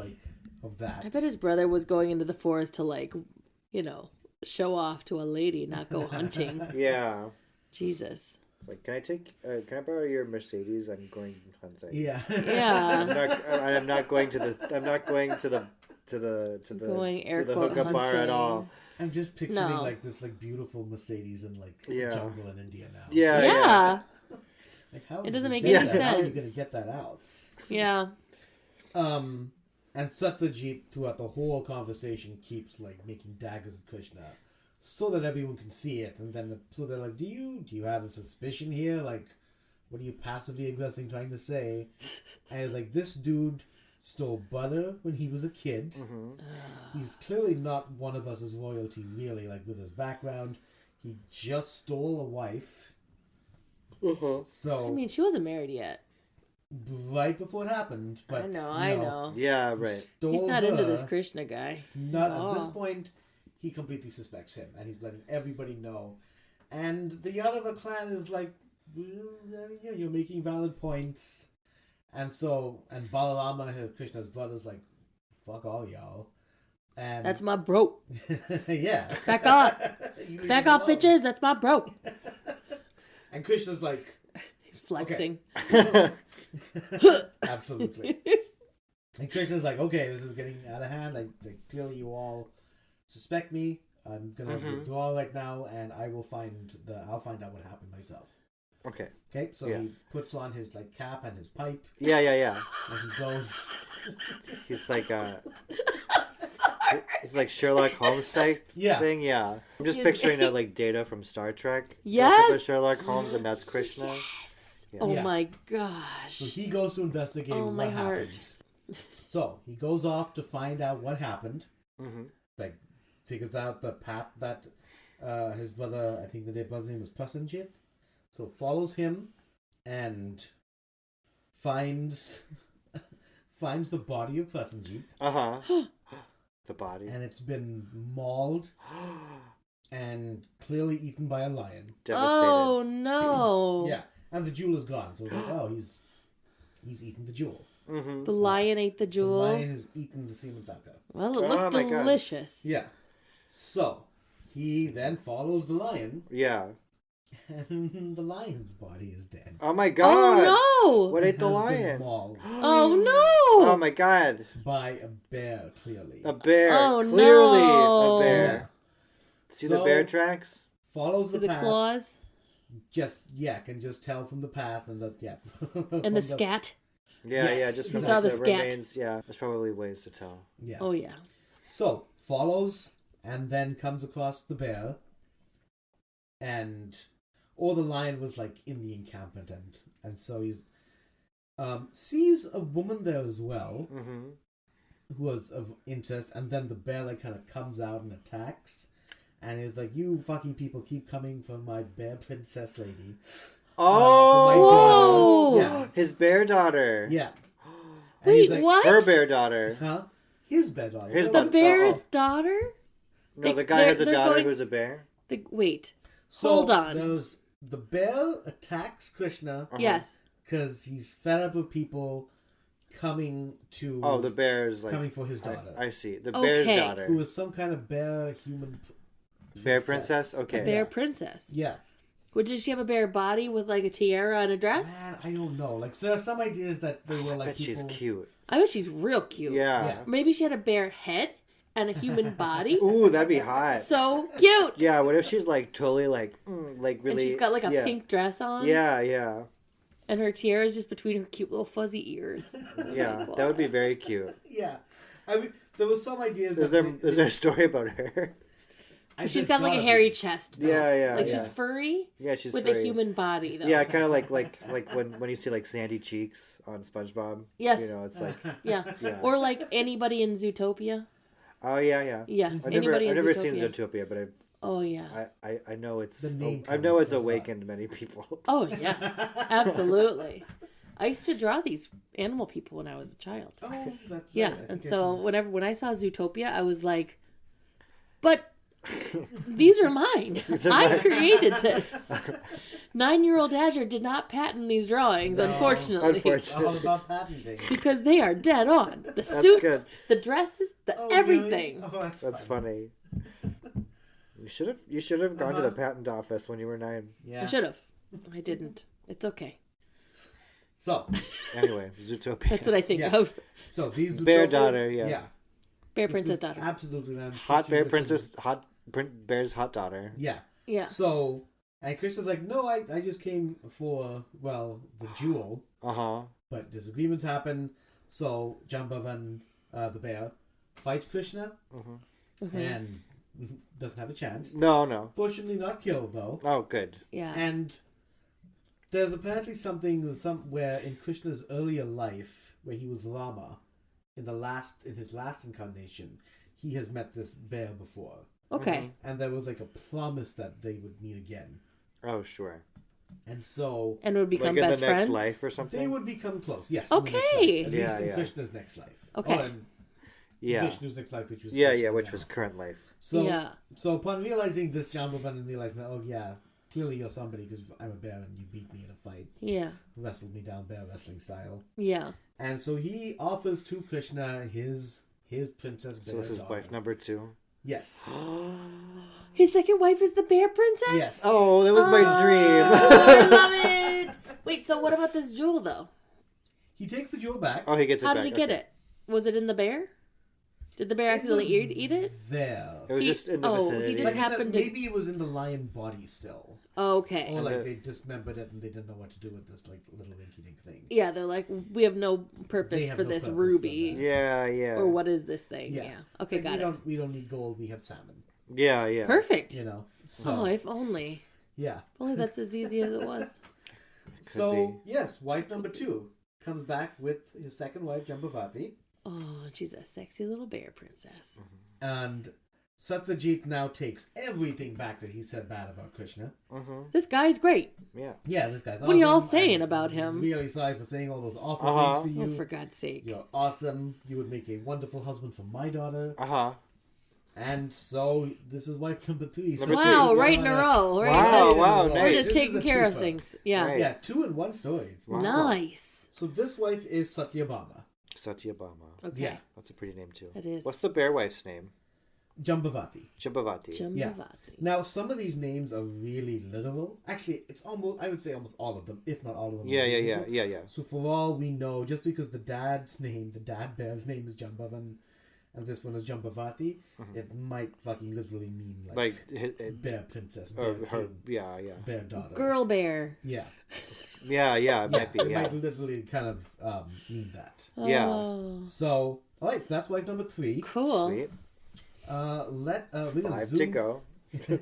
of that. I bet his brother was going into the forest to show off to a lady, not go hunting. Yeah. Jesus. It's like, can I borrow your Mercedes? I'm going hunting. Yeah. Yeah. I'm not going to the Going air to the quote hookup bar at hunting. all. I'm just picturing No. this beautiful Mercedes in Yeah. jungle in India now. Yeah. Yeah. How It doesn't make you any get that? How are you sense. going to get that out? Yeah. And Satyajit throughout the whole conversation keeps making daggers at Krishna. so that everyone can see it. And then so they're like, do you have a suspicion here? Like, what are you passively aggressing trying to say? And it's like, this dude stole butter when he was a kid. Mm-hmm. He's clearly not one of us as royalty, really, like with his background. He just stole a wife. So I mean, she wasn't married yet. right before it happened. But I know. Yeah, right. He's not into this Krishna guy. Not at this point. He completely suspects him, and he's letting everybody know. And the Yadava clan is like, you're making valid points. And Balarama, Krishna's brother's like, fuck all y'all. And That's my bro. yeah. Back off. You leave Back him off, alone. bitches. That's my bro. And Krishna's like, He's flexing. absolutely. And Krishna's like, okay, this is getting out of hand. Like clearly you all suspect me. I'm gonna withdraw right now, and I'll find out what happened myself. Okay. Okay, so he puts on his like cap and his pipe, Yeah. and he goes. He's like he's like Sherlock Holmes type thing. Yeah. I'm just picturing that like Data from Star Trek. Yes. With Sherlock Holmes, and that's Krishna. Yes. Yeah. Oh Yeah. my gosh. So he goes to investigate Oh, what my heart. happened. So he goes off to find out what happened. Mm-hmm. Like figures out the path that his brother, I think the brother's name was Prasenjit. So follows him and finds the body of Prasenjit. The body. And it's been mauled and clearly eaten by a lion. Devastated. Oh no. Yeah, and the jewel is gone. So it's like, oh, he's eaten the jewel. Mm-hmm. The lion ate the The jewel. lion has eaten the Simataka. Well, it Oh looked my God. delicious. Yeah. So he then follows the lion, Yeah. and the lion's body is dead. Oh my God. Oh What It ate the has been lion? mauled no. Oh no. Oh my God. by a bear, clearly. A bear. Oh, Clearly no. a bear. See the So- bear tracks? Follows See the the path. claws Can just tell from the path and from and the scat. Yeah, Yes. just You from saw like, the the scat. remains. Yeah, there's probably ways to tell. Yeah. Oh yeah. So follows and then comes across the bear, or the lion was like in the encampment, and so he's sees a woman there as well, Mm-hmm. who was of interest, and then the bear like kind of comes out and attacks, and he's like, "You fucking people keep coming for my bear princess lady." Oh! For my daughter. His bear daughter. Yeah. And Wait, he's like, what? Her bear daughter. Huh? His bear daughter. His The Oh. bear's daughter? No, the guy they're- has a they're daughter going- who's a bear. Wait. So Hold on. There's the bear attacks Krishna Uh-huh. Yes. because he's fed up with people coming to Oh, the bear's like coming for his daughter, I see. The bear's Okay. daughter. who is some kind of bear human Bear princess? Okay. A bear princess. Yeah, Did she have a bear body with like a tiara and a dress? man, I don't know. Like, so there's some ideas that they were I like bet she's people. cute. I bet she's real cute. Yeah. Yeah. Maybe she had a bear head and a human body. Ooh, that'd be hot. So cute. Yeah, what if she's like totally like really And she's got like a yeah. pink dress on. Yeah. And her tiara is just between her cute little fuzzy ears. Yeah. That would be very cute. Yeah, I mean, there was some ideas. Is there a story about her? She's got like a hairy chest. Though. Yeah. Like she's furry Yeah, she's with very... a human body though. Yeah, kind of like when you see like sandy cheeks on SpongeBob. Yes. You know, it's like Yeah. yeah. Or like anybody in Zootopia. Oh yeah. Yeah. I've Anybody never in seen Zootopia. Zootopia, but Oh yeah. I know it's The name I know it's comes awakened many people. Oh yeah. Absolutely. I used to draw these animal people when I was a child. Oh, that's right. Yeah, I think and I so saw- when I saw Zootopia, I was like, but these are mine. These are I mine. created this. 9-year-old Azure did not patent these drawings, No, unfortunately. all about patenting. Because they are dead on. The suits, good. the dresses, the Oh, everything. Really? Oh, That's funny. funny. You should have gone to the patent office when you were 9. Yeah. I should have. I didn't. It's okay. So, Anyway, Zootopia. That's what I think Yeah. of. so these Bear Zootopia- daughter, yeah. Bear princess daughter. Absolutely, man. Hot bear Situation. princess, bear's hot daughter. Yeah. Yeah. So, and Krishna's like, no, I just came for, well, the jewel, Uh-huh. but disagreements happen. So, Jambavan, the bear, fights Krishna, Mhm. Mm-hmm. and doesn't have a chance. No. Fortunately, not killed though. Oh, good. Yeah. And there's apparently something somewhere in Krishna's earlier life where he was Rama. In his last incarnation, he has met this bear before. Okay. And there was like a promise that they would meet again. Oh, sure. And so And would become Like in best the next friends. life or something? they would become close. Yes. Okay. In the next life. At Yeah, least in yeah. Krishna's next life. Okay. And Yeah. Vishnu's next life, which was Which was current life. So Yeah. So upon realizing this, Jambavan and realizing that, oh yeah, clearly you're somebody because I'm a bear and you beat me in a fight, Yeah. wrestled me down bear wrestling style. Yeah. And so he offers to Krishna his princess bear So this is daughter. wife number 2. Yes. His second wife is the bear princess? Yes. Oh, that was my dream. I love it. Wait, so what about this jewel, though? He takes the jewel back. Oh, he gets it How back. did he get okay. it? Was it in the bear? Did the bear accidentally eat it? There. It was just in the vicinity. he just Like I said, happened to... maybe it was in the lion body still. Okay. Or And like the- they dismembered it and they didn't know what to do with this like little rinky-dink thing. Yeah, they're like, we have no purpose They have for no this purpose for ruby. that. Yeah. Or what is this thing? Yeah. Yeah. Okay, Like, got it. We don't need gold, we have salmon. Yeah. Perfect. You know. Oh, if only. Yeah. If only that's as easy as it was. So yes, wife number 2 comes back with his second wife, Jambavati. Oh, she's a sexy little bear princess. And Satyajit now takes everything back that he said bad about Krishna. This guy's great. Yeah. Yeah, this guy's awesome. What are y'all saying I'm about him? Really sorry for saying all those awful things to Oh, you. for God's sake. You're awesome. You would make a wonderful husband for my daughter. Uh-huh. And so this is wife number 3. Number Wow, three. right in a row. Right? Wow, We're nice. just This taking is a care of twofer. things. Yeah. Right. Yeah, 2 in 1 story. Wow. Nice. So this wife is Satyabhama. Satyabhama. Okay. Yeah. That's a pretty name too. It is. What's the bear wife's name? Jambavati. Jambavati. Jambavati. Now, some of these names are really literal. Actually, it's almost, I would say almost all of them, if not all of them. are Yeah. literal. So for all we know, just because the dad bear's name is Jambavan, and this one is Jambavati, it might fucking literally mean like bear princess, bear or her. king, Yeah. bear daughter. Girl bear. Yeah. Yeah. It might be. It Yeah. might literally kind of mean that. Yeah. Oh, So, all right, so that's wife number 3. cool. Sweet. We're gonna 5 zoom. to go.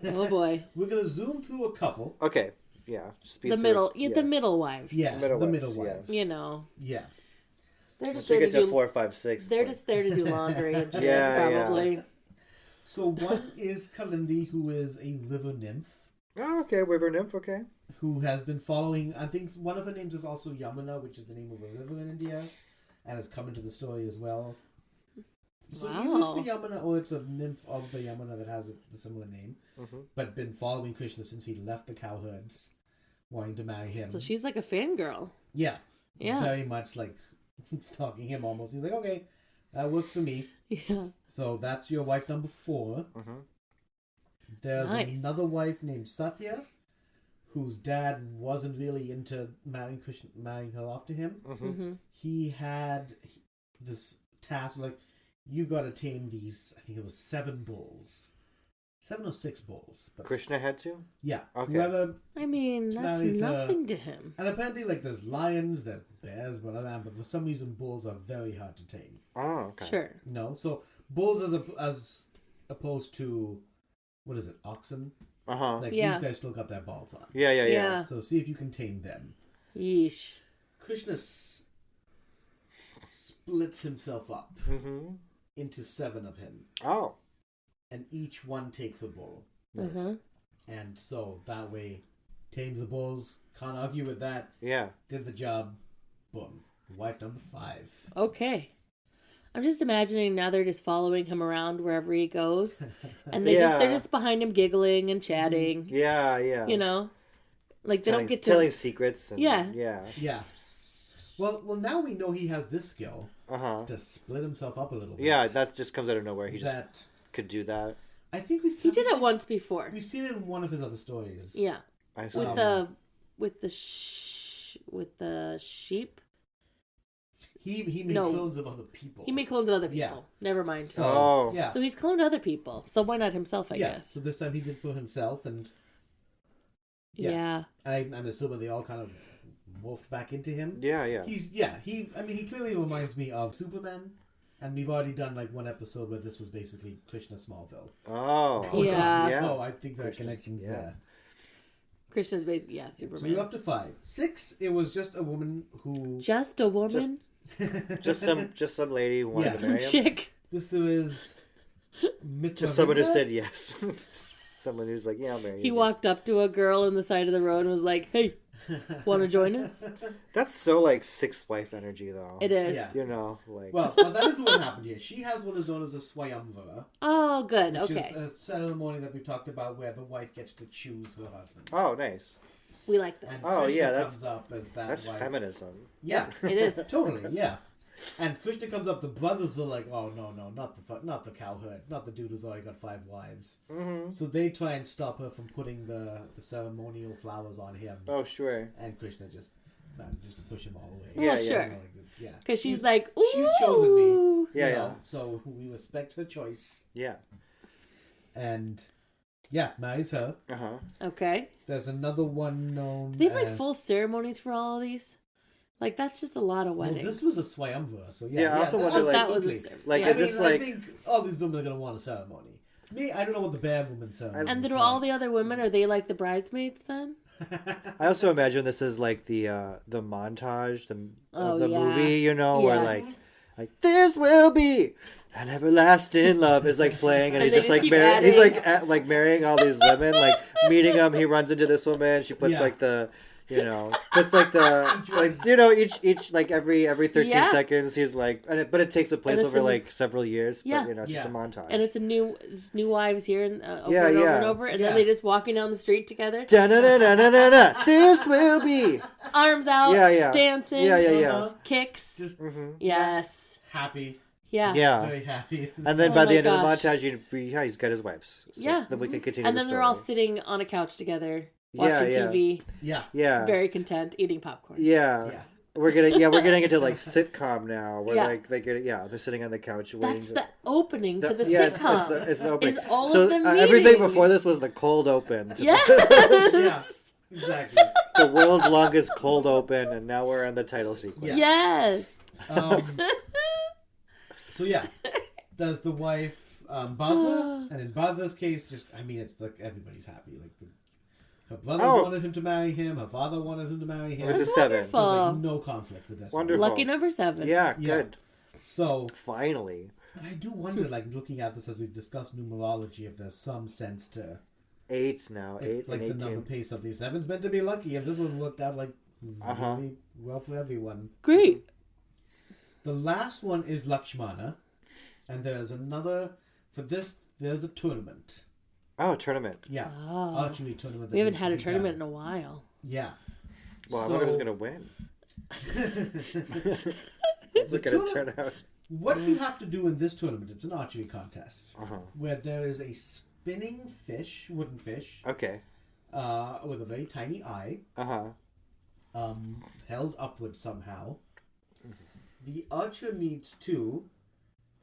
Oh boy. We're gonna zoom through a couple. Okay. Yeah. Speed The through. middle. Yeah, the middle wives. Yeah, Middle the wives, middle yeah. wives. You know, Yeah. they're Once just we there get to to do. 4, 5, 6. They're just there to do laundry and shit, Yeah, yeah. probably. So one is Kalindi, who is a river nymph, Oh, okay. River nymph. Okay. who has been following. I think one of her names is also Yamuna, which is the name of a river in India, and has come into the story as well. So either Wow. it's the Yamuna or it's a nymph of the Yamuna that has a similar name, but been following Krishna since he left the cowherds, wanting to marry him. So she's like a fangirl. Yeah. Yeah. Very much like stalking him almost. He's like, okay, that works for me. Yeah. So that's your wife number 4. There's Nice. another wife named Satya, whose dad wasn't really into marrying her off to him. Mm-hmm. He had this task like, you got to tame these. I think it was 7 bulls, 7 or 6 bulls. But Krishna had to. yeah. Okay. Whoever, I mean, that's Marries, nothing to him. and apparently like there's lions, there's bears, but for some reason bulls are very hard to tame. Oh, okay. Sure. No, so bulls as opposed to what is it, oxen? Like Yeah. these guys still got their balls on. Yeah. Yeah. So see if you can tame them. Yeesh. Krishna splits himself up into 7 of him, Oh. and each one takes a bull, Uh-huh. and so that way tames the bulls. Can't argue with that. Yeah. Did the job. Boom. Wife number 5. Okay. I'm just imagining now they're just following him around wherever he goes, and Yeah. they're just behind him giggling and chatting. Yeah. You know, like they telling, don't get to. telling secrets. And, Yeah. Yeah. Yeah. Well, now we know he has this skill Uh-huh. to split himself up a little bit. Yeah, that just comes out of nowhere. He just that could do that. I think He did it once before. We've seen it in one of his other stories. Yeah, I with see. the sheep. He made No. clones of other people. He made clones of other people. Yeah. Never mind. So, Oh. yeah. So he's cloned other people. So why not himself? I guess. So this time he did for himself, and Yeah. I'm assuming they all kind of morphed back into him. Yeah. He clearly reminds me of Superman And we've already done like one episode where this was basically Krishna Smallville. Oh. Yeah. So I think there are connections there. Krishna's basically, Superman. So you're up to 5. 6, it was just a woman who... Just a woman? Just some lady who wanted to marry him? Chick. This is... Just someone who said yes. Someone who's like, yeah, I'll marry you. He walked up to a girl on the side of the road and was like, hey, want to join us? That's so like sixth wife energy, though. It is. Yeah. You know, like... Well, that is what happened here. She has what is known as a swayamvara. Oh, good. Which Okay. is a ceremony that we talked about where the wife gets to choose her husband. Oh, nice. We like this. And Oh, Krishna yeah, comes up as that That's wife. feminism. Yeah, It is. totally. Yeah, and Krishna comes up. The brothers are like, "Oh no, not the cowherd, not the dude who's already got 5 wives." Mm-hmm. So they try and stop her from putting the ceremonial flowers on him. Oh, sure. And Krishna just manages to push him all away. Well, Yeah, sure. Yeah, Because she's like, ooh. she's chosen me. Yeah, you yeah. know, so we respect her choice, Yeah. and marries her. Uh-huh. Okay. There's another one known. Do they have like as- full ceremonies for all of these? Like, that's just a lot of Well, weddings. this was a swayamvara, so Yeah, I also wonder, like- that was a absolutely. Like, yeah. is this like... I think all these women are going to want a ceremony. Me, I don't know what the bear woman ceremony And is then all the other women, are they like the bridesmaids then? I also imagine this is like the montage, the Yeah. movie, you know, where Yes. like this will be an everlasting love is like playing, and And he's they just just like keep marrying. He's adding. like marrying all these women, like meeting them. He runs into this woman. She puts Yeah. like the, you know, puts like the like you know each like every 13 Yeah. seconds he's like, but it takes a place it's over a- like several years. Yeah. But you know, it's just a Yeah. montage. And it's new wives here and over Yeah, and over yeah. and over. And Yeah. then they just walking down the street together. Da-na-na-na-na-na-na. This will be. Arms out. Yeah, yeah. Dancing. Yeah, yeah, yeah. Uh-huh. Kicks. Just Yes. happy, Yeah. Yeah. very happy. And then Oh by my the end gosh. of the montage, he's got his wives. So Yeah. Then we can continue. And the then they're all story. sitting on a couch together, Yeah, watching yeah. TV, Yeah, Yeah. very content, eating popcorn. Yeah. yeah. We're getting into like sitcom now. Where Yeah. like they're sitting on the couch waiting. That's the opening to the yeah, sitcom. It's the opening. Is all so of them everything meeting. before this was the cold open. To Yes. Yeah, exactly. the world's longest cold open, and now we're on the title sequence. Yeah. Yes. So yeah, there's the wife Bhadra, and in Bhadra's case, it's like everybody's happy. Like her brothers wanted him to marry him, her father wanted him to marry him. This is There's 7. Wonderful. like no conflict with this. Wonderful. Lucky number 7. Yeah, Yeah. good. So, Finally. but I do wonder, like looking at this as we've discussed numerology, if there's some sense to 8 now. 8 if, like and the 18. number pace of these 7's meant to be lucky, and this one worked out like Uh-huh. really well for everyone. Great. The last one is Lakshmana, and there's another for this. There's a tournament. Oh, tournament. Yeah, Oh. archery tournament. that We haven't needs had to a be tournament done. in a while. Yeah. Well, I So- wonder who's gonna win. What's it gonna turn out? What you have to do in this tournament, it's an archery contest, Uh huh. where there is a spinning fish, wooden fish, Okay. with a very tiny eye, Uh huh. held upward somehow. The archer needs to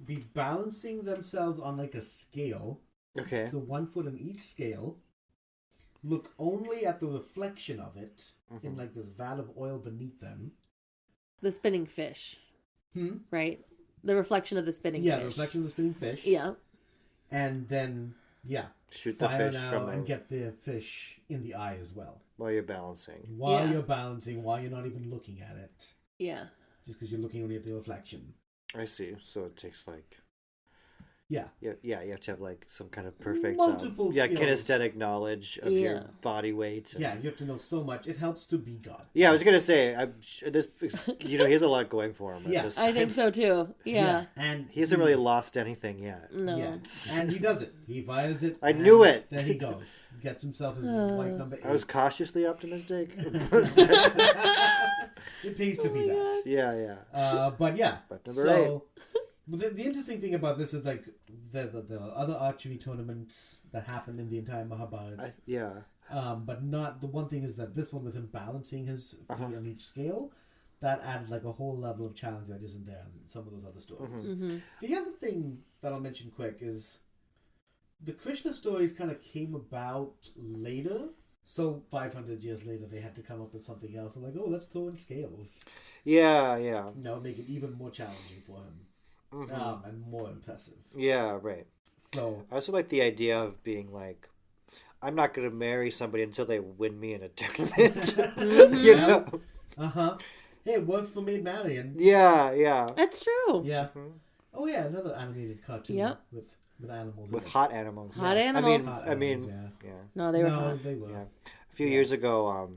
be balancing themselves on like a scale, Okay. so 1 foot in each scale. Look only at the reflection of it in like this vat of oil beneath them. The spinning fish, Hmm? right? The reflection of the spinning Yeah, fish. the reflection of the spinning fish. Yeah. And then, Shoot the fire fish now from and the, get the fish in the eye as well. while you're balancing. While Yeah. you're balancing, while you're not even looking at it. Yeah. Just because you're looking only at the reflection. I see. So it takes like. Yeah. Yeah, you have to have like some kind of perfect Multiple skills. kinesthetic knowledge of your Yeah. body weight. and- Yeah, you have to know so much. It helps to be God. Yeah, I was gonna say, this, he has a lot going for him. At Yeah. this I think time. so too. Yeah. And He hasn't really lost anything yet. No. Yeah. And he does it. He fires it. I and knew it. There he goes. Gets himself his white number 8. I was cautiously optimistic. It pays to be that. yeah. But yeah. But number so, but the interesting thing about this is like the other archery tournaments that happen in the entire Mahabharata. Yeah. But not the one thing is that this one with him balancing his feet on each scale, that added like a whole level of challenge that isn't there in some of those other stories. Mm-hmm. The other thing that I'll mention quick is the Krishna stories kind of came about later. So 500 years later, they had to come up with something else. I'm like, oh, let's throw in scales. Yeah. Make it even more challenging for him. and more impressive. Yeah, right. So I also like the idea of being like, I'm not going to marry somebody until they win me in a tournament. You know? Hey, it worked for Maid Marian. Yeah. That's true. Yeah. Oh yeah, another animated cartoon with animals. With hot animals. Hot animals. I mean, yeah. No, they were hot. They were. Yeah. A few years ago,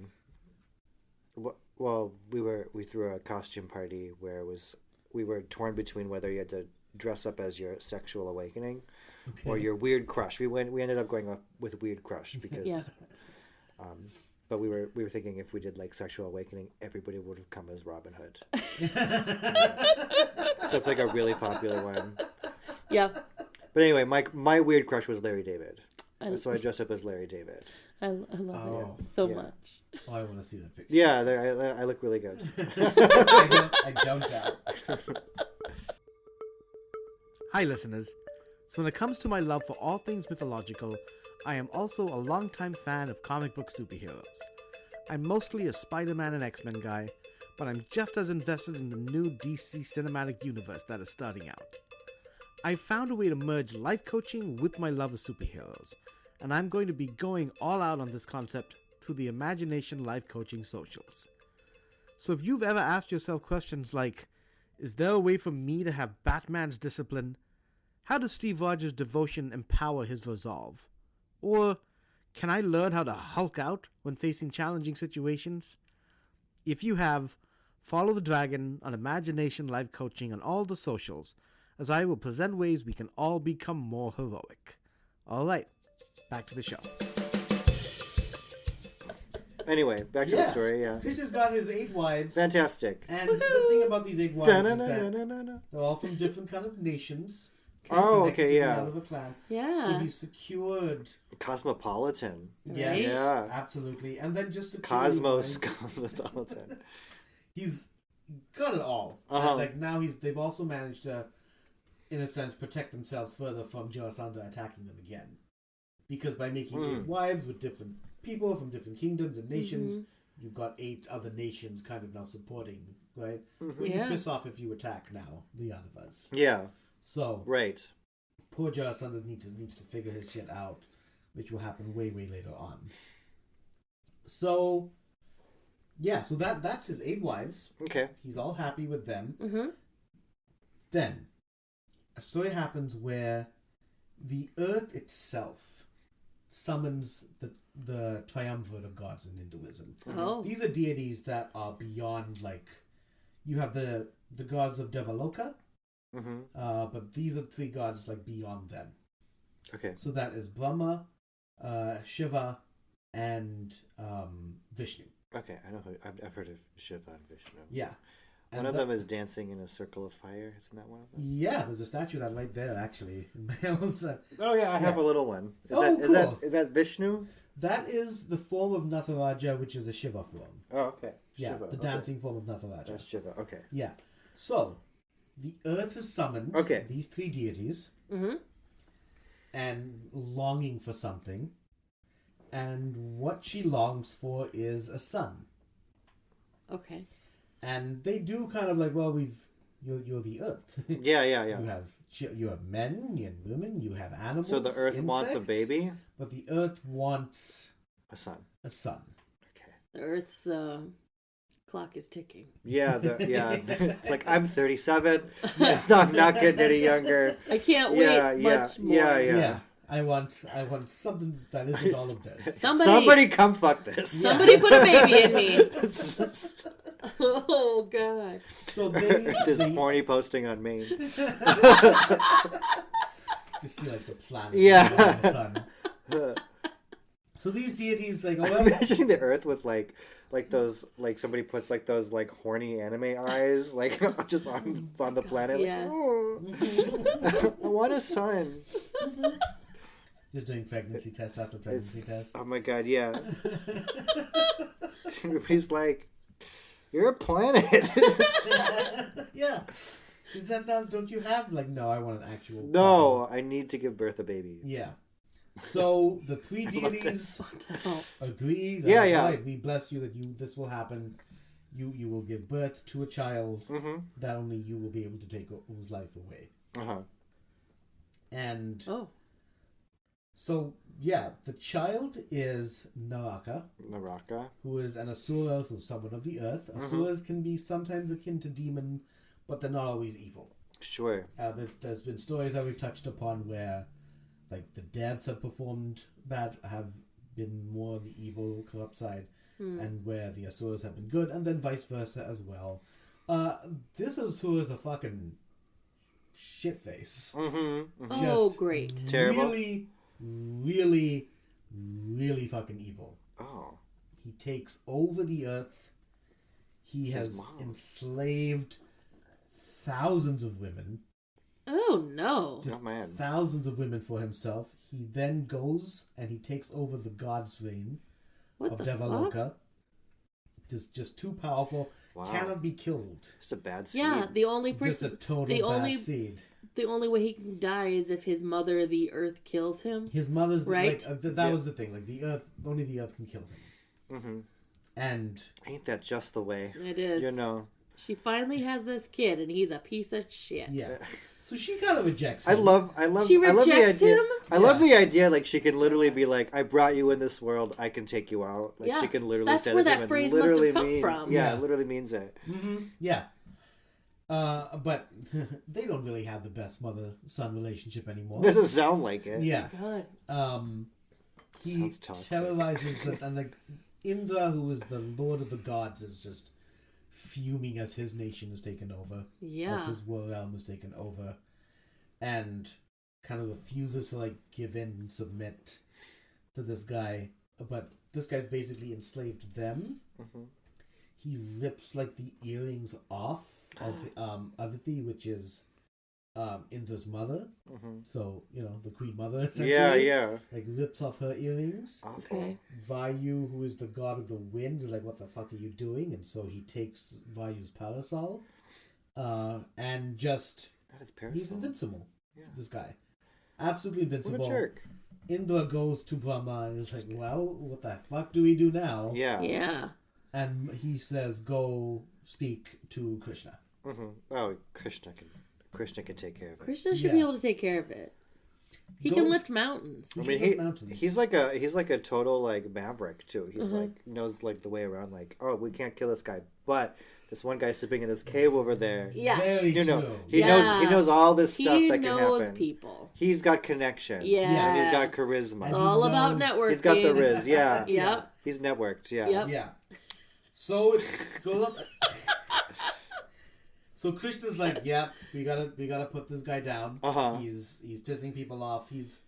we threw a costume party where we were torn between whether you had to dress up as your sexual awakening or your weird crush. We ended up going up with weird crush because but we were thinking if we did like sexual awakening, everybody would have come as Robin Hood. So it's like a really popular one. Yeah. But anyway, my weird crush was Larry David. So I dressed up as Larry David. I love it so much. Oh, I want to see that picture. Yeah, I look really good. I don't doubt. Hi, listeners. So when it comes to my love for all things mythological, I am also a longtime fan of comic book superheroes. I'm mostly a Spider-Man and X-Men guy, but I'm just as invested in the new DC cinematic universe that is starting out. I found a way to merge life coaching with my love of superheroes, and I'm going to be going all out on this concept through the Imagination Life Coaching Socials. So if you've ever asked yourself questions like, is there a way for me to have Batman's discipline? How does Steve Rogers' devotion empower his resolve? Or can I learn how to Hulk out when facing challenging situations? If you have, follow the dragon on Imagination Life Coaching on all the socials, as I will present ways we can all become more heroic. All right, back to the show. Anyway, back to the story, yeah. Krishna's got his 8 wives. Fantastic. And the thing about these 8 wives is that they're all from different kind of nations. Oh, okay, yeah. Out of a clan. Yeah. So he secured... Cosmopolitan. Yes, yeah. Absolutely. And then just secured... Cosmopolitan. He's got it all. And like now they've also managed to, in a sense, protect themselves further from Jarasandha attacking them again. Because by making 8 wives with different people from different kingdoms and nations, you've got 8 other nations kind of now supporting, right? Well, you piss off if you attack now, the Yadavas. Yeah. So, right. Poor Jarasandha needs to figure his shit out, which will happen way, way later on. So, yeah, so that's his 8 wives. Okay. He's all happy with them. Then, a story happens where the earth itself summons the triumvirate of gods in Hinduism. Oh. These are deities that are beyond, like, you have the gods of Devaloka, but these are 3 gods, like, beyond them. Okay. So that is Brahma, Shiva, and Vishnu. Okay, I know I've heard of Shiva and Vishnu. Yeah. One of them is dancing in a circle of fire. Isn't that one of them? Yeah, there's a statue of that right there, actually. In my house. Oh yeah, I have a little one. Is that Vishnu? That is the form of Natharaja, which is a Shiva form. Oh, okay. Yeah, Shiva, the dancing form of Natharaja. That's Shiva. Okay. Yeah. So, the earth has summoned these 3 deities, and longing for something, and what she longs for is a son. Okay. And they do kind of like, well, you're the earth. Yeah. You have men and women. You have animals. So the earth wants a insects, baby, but the earth wants a son. The Earth's clock is ticking. Yeah, it's like I'm 37. It's not getting any younger. I can't wait much more. Yeah. I want something that isn't all of this. Somebody come fuck this. Somebody put a baby in me. Oh God. So this horny posting on Maine. Just see like the planet. Yeah. And the sun. So these deities like I'm imagining the Earth with like those like somebody puts like those like horny anime eyes like just on the planet. Yes. Like, oh, I want a son. Just doing pregnancy test after pregnancy test. Oh my God, yeah. He's like, you're a planet. Yeah. Is that not, don't you have like, no, I want an actual. No, I need to give birth a baby. Yeah. So the 3 deities agree that, Yeah. right, we bless you that this will happen. you will give birth to a child Mm-hmm. that only you will be able to take whose life away. Uh-huh. And Oh. so, yeah, the child is Naraka, who is an asura, who's someone of the earth. Asuras can be sometimes akin to demon, but they're not always evil. Sure. There's been stories that we've touched upon where, like, the devs have have been more on the evil, corrupt side, and where the asuras have been good, and then vice versa as well. This asura is a fucking shitface. Mm-hmm. Mm-hmm. Oh, great. Terrible. Really, really, really fucking evil. Oh. He takes over the earth. He His has mom. enslaved thousands of women. Oh, no. Just Oh, man. thousands of women for himself. He then goes and he takes over the god's reign What of the fuck? Devaloka. Just too powerful. Wow. Cannot be killed. It's a bad seed. Yeah, the only Just a person... total the bad only- seed. The only way he can die is if his mother, the earth, kills him. His mother's Right? Like, that was the thing. Like the earth, only the earth can kill him. Mm-hmm. And Ain't that just the way? It is. You know. She finally has this kid, and he's a piece of shit. yeah, so she kind of rejects I him. love She I love the rejects idea. him? I love the idea. Like she can literally be like, "I brought you in this world. I can take you out." Like Yeah, she can literally that's say where to that him and phrase must have literally come mean, from. Yeah, Yeah. it literally means it. Mm-hmm. Yeah. But they don't really have the best mother-son relationship anymore. Doesn't sound like it. Yeah. God. He Sounds toxic. terrorizes and like Indra, who is the lord of the gods, is just fuming as his nation is taken over. Yeah. As his world realm is taken over, and kind of refuses to like give in and submit to this guy. But this guy's basically enslaved them. Mhm. He rips like the earrings off of Aditi, which is Indra's mother. Mm-hmm. So, you know, the queen mother, essentially. Yeah, yeah. Like, rips off her earrings. Awful. Okay. Vayu, who is the god of the wind, is like, what the fuck are you doing? And so he takes Vayu's parasol. And just, That is he's parasol. invincible, Yeah. this guy. Absolutely invincible. What a jerk. Indra goes to Brahma and is like, well, what the fuck do we do now? Yeah. Yeah. And he says, go speak to Krishna. Mm-hmm. Oh, Krishna can take care of it. Krishna should be Yeah. able to take care of it. He Go- can lift mountains. I He mean, can lift mountains. he's like a total like maverick too. He's like knows like the way around. Like, oh, we can't kill this guy, but this one guy sleeping in this cave over there. Yeah. Very You know, true. he Yeah. knows all this stuff He that can knows happen. people. He's got connections. Yeah. And he's got charisma. It's And all he about knows- networking. He's got the riz. Yeah. Yep. He's networked. Yeah. Yep. Yeah. So it goes up. So Krishna's like, yeah, we gotta put this guy down. Uh-huh. He's pissing people off. He's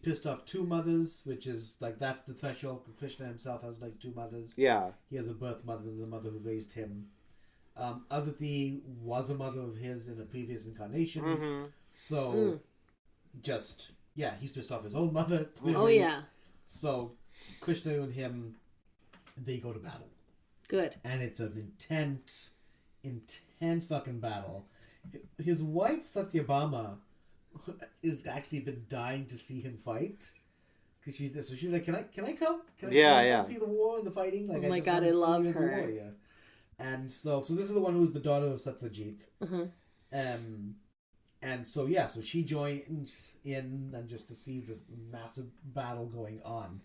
pissed off two mothers, which is like that's the threshold. Krishna himself has like two mothers. Yeah. He has a birth mother, the mother who raised him. Aditi was a mother of his in a previous incarnation. Mm-hmm. So just he's pissed off his own mother. Clearly. Oh, yeah. So Krishna and him, they go to battle. Good. And it's an intense fucking battle. His wife Satyabhama is actually been dying to see him fight because she's like, can I come? Can I come see the war and the fighting? Like, Oh my just God, wanna I see love you as a her. warrior. And so this is the one who's the daughter of Satyajit. Uh-huh. And so she joins in and just to see this massive battle going on,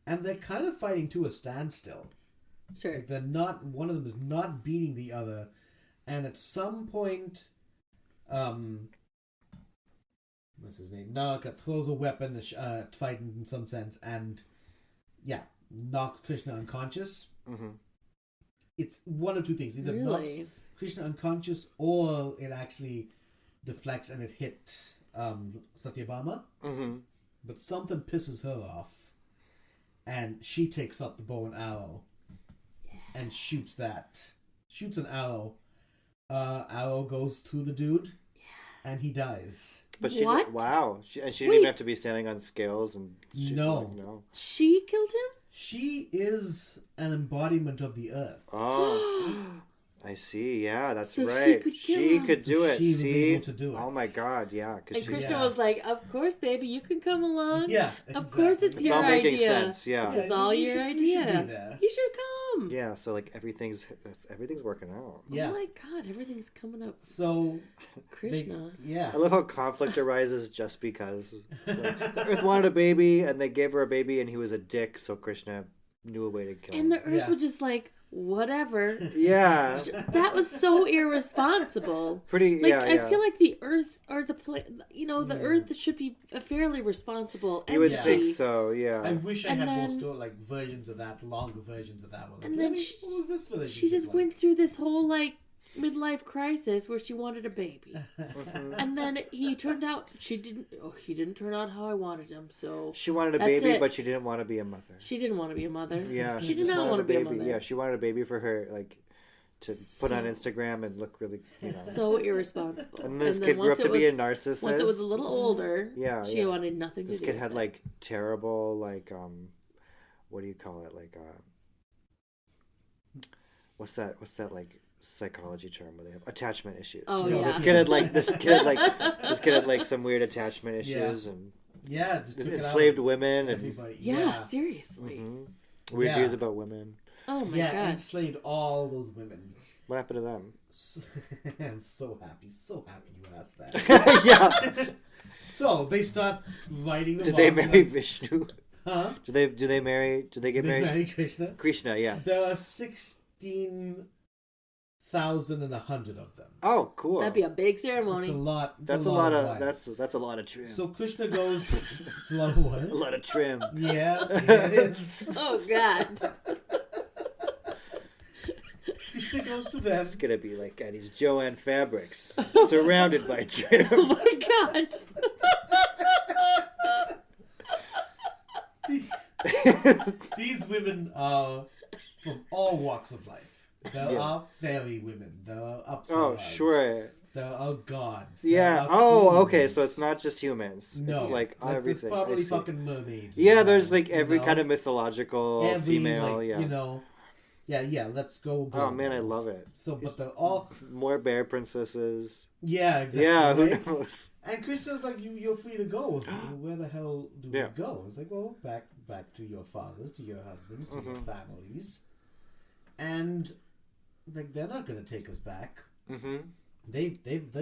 and they're kind of fighting to a standstill. Sure. Like they're not. One of them is not beating the other, and at some point, what's his name? Naraka throws a weapon, fighting in some sense, and knocks Krishna unconscious. Mm-hmm. It's one of two things: either knocks Really? Krishna unconscious, or it actually deflects and it hits Satyabhama. Mm-hmm. But something pisses her off, and she takes up the bow and arrow and shoots an arrow. Arrow goes through the dude, and he dies. But she What? wow. She didn't Wait. even have to be standing on scales and No. like, no. She killed him? She is an embodiment of the earth. Oh, I see. Yeah, that's So she right. could kill She him. could do it. She was See? able to do it. Oh my God, yeah. Because And she's Krishna was like, of course, baby, you can come along. Yeah, Of course it's it's your all making idea. sense. Yeah. This is all your You should idea. be there. You should awesome. Yeah, so like everything's working out. Yeah. Oh my god, everything's coming up. So Krishna. I love how conflict arises just because the Earth wanted a baby and they gave her a baby and he was a dick, so Krishna knew a way to kill him. And the Earth was just like, whatever. Yeah. That was so irresponsible. I feel like the Earth or the the Earth should be a fairly responsible entity. You would think so, yeah. I wish I had more versions of that, longer versions of that one. And then what was this relationship she just like? went through this whole midlife crisis where she wanted a baby. And then he didn't turn out how I wanted him, so she wanted a baby, but she didn't want to be a mother. She didn't want to be a mother. Yeah, she did not want to be a mother. Yeah, she wanted a baby for her, to put on Instagram and look really, so irresponsible. And this kid grew up to be a narcissist. Once it was a little older, she wanted nothing to do with it. This kid had terrible what do you call it? What's that psychology term where they have attachment issues? Oh yeah. This kid had some weird attachment issues and enslaved women and seriously. Mm-hmm. Weird views about women. Oh my god. Enslaved all those women. What happened to them? I'm so happy you asked that. Yeah. So they start writing them. Did they marry Vishnu? Huh? Do they get married? Marry Krishna? Krishna, yeah. There are 16,100 of them. Oh, cool. That'd be a big ceremony. That's a lot. That's a lot of trim. So Krishna goes. It's a lot of what? A lot of trim. Yeah, it is. Oh god. Krishna goes to them. It's gonna be like these Joanne fabrics, surrounded by trim. Oh my god. These women are from all walks of life. There are fairy women. There are apsaras. Oh, sure. There are gods. Yeah. Okay. So it's not just humans. No. It's everything. There's probably fucking mermaids. Yeah, there's every kind of mythological female. Yeah. Let's go. Oh man, I love it. So, but they're all more bear princesses. Yeah, exactly. Yeah, who right? knows? And Krishna's like, you're free to go. Where the hell do we go? It's like, well, back to your fathers, to your husbands, to your families, and they're not going to take us back. Mm-hmm. They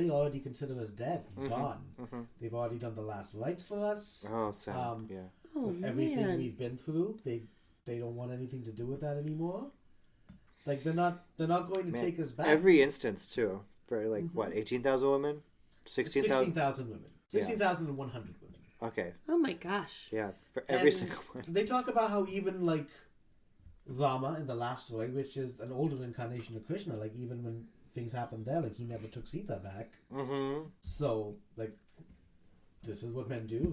already consider us dead, gone. Mm-hmm. They've already done the last rites for us. Oh, sad. With everything we've been through, they don't want anything to do with that anymore. They're not going to take us back. Every instance too, for 18,000 women, 16,000 women, 16,100 women. Okay. Oh my gosh. Yeah, for every single one. They talk about how even Rama in the last story, which is an older incarnation of Krishna, even when things happened there, he never took Sita back. Mm-hmm. So this is what men do.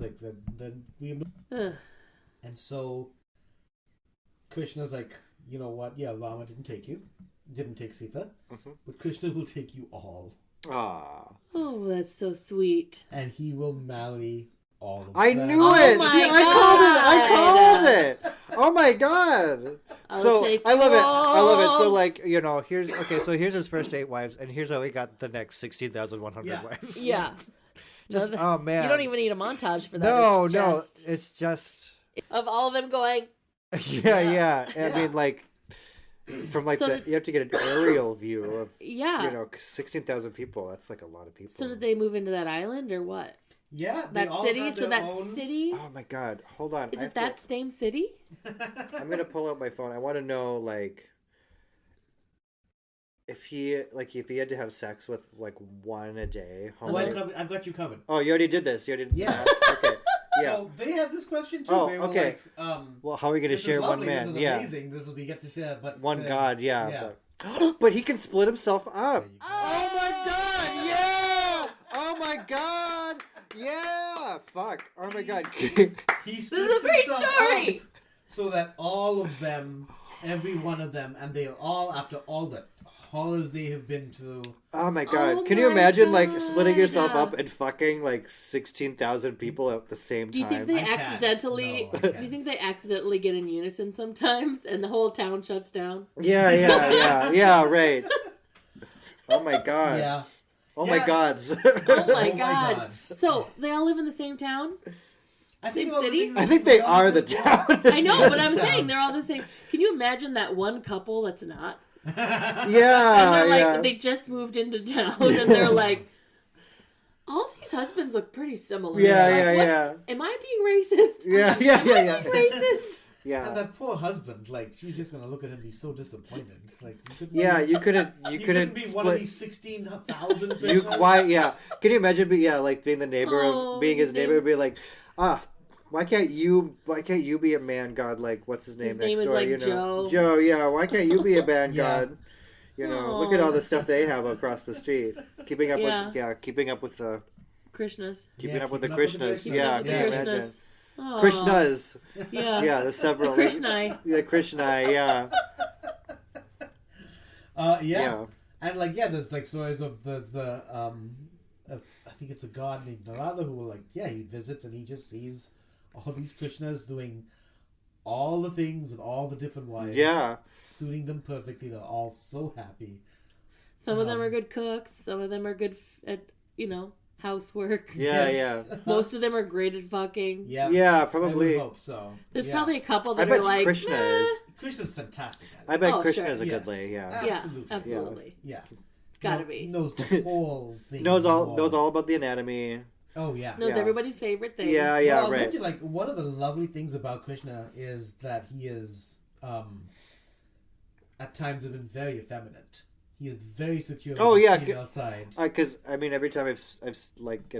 Then we have and so Krishna's like, you know what? Yeah, Rama didn't take Sita, but Krishna will take you all. Ah. Oh, that's so sweet. And he will marry all of them. I knew it. See, I called it. Oh my god. I love it. I love it. So here's his first 8 wives, and here's how he got the next 16,100 wives. Yeah. Oh man. You don't even need a montage for that. No, it's just of all of them going. Yeah. I mean, from you have to get an aerial view of 16,000 people. That's a lot of people. So did they move into that island or what? Yeah, that city. So that city. Oh my god! Hold on. Is it that same city? I'm gonna pull out my phone. I want to know if he had to have sex with one a day. I've got you covered. Oh, you already did this. You already did. Yeah. Okay. Yeah. So they had this question too. Oh, they were okay. Well, how are we going to share one man? This is amazing. We get to share, but one god. Yeah. But he can split himself up. Oh my god! Yeah! Oh my god! Yeah! Fuck! Oh my god! He splits this is a great story. Up so that all of them, every one of them, and they are all after all the horrors they have been through. Oh my god. Can you imagine splitting yourself up and fucking 16,000 people at the same time? Do you think they accidentally do you think they accidentally get in unison sometimes and the whole town shuts down? Yeah, right. Oh my god. Yeah. Oh my gods. Oh my god. So they all live in the same town? Same city? I think they are the town. I know, but I'm saying they're all the same. Can you imagine that one couple that's not? Yeah. And they're like, yeah. they just moved into town, and they're like, all these husbands look pretty similar. Yeah, like, yeah. Am I being racist? Yeah. Am I being racist? Yeah. And that poor husband, like, she's just gonna look at him and be so disappointed. Like, You couldn't be split. one of these 16,000. Yeah. Can you imagine being the neighbor being his neighbor, be like, why can't you be a man god? Like, what's his name His next name is door? like You know, Joe. Joe. Yeah. Why can't you be a man Yeah. god? You know, look at all the stuff they have across the street. Keeping up with the Krishnas. keeping up with the Krishnas. Yeah. Keeping Can up you with the imagine? Krishnas. Aw. Krishnas. Yeah. Yeah. The several. The Krishnai. Yeah. Krishna. Yeah. Yeah. And like, there's like stories of the I think it's a god named Narada who will like, he visits and he just sees all these Krishnas doing all the things with all the different wives. Yeah. Suiting them perfectly. They're all so happy. Some of them are good cooks. Some of them are good at, housework. Yeah. Yes. Yeah. Most of them are great at fucking. Yeah. Yeah. I Probably. would hope so. There's Yeah. probably a couple I that bet are like, Krishna nah. is. Krishna's fantastic at it. I bet Oh, Krishna sure. is a Yes. good lay. Yeah. Yeah, Absolutely. absolutely. Yeah. It's gotta be. Knows the whole thing. Knows all about the anatomy. Oh, yeah. Knows Yeah. everybody's favorite things. Yeah. Well, I'll Right. mention, like, one of the lovely things about Krishna is that he is, at times, have been very effeminate. He is very secure Oh, on yeah, the female side. Because every time I've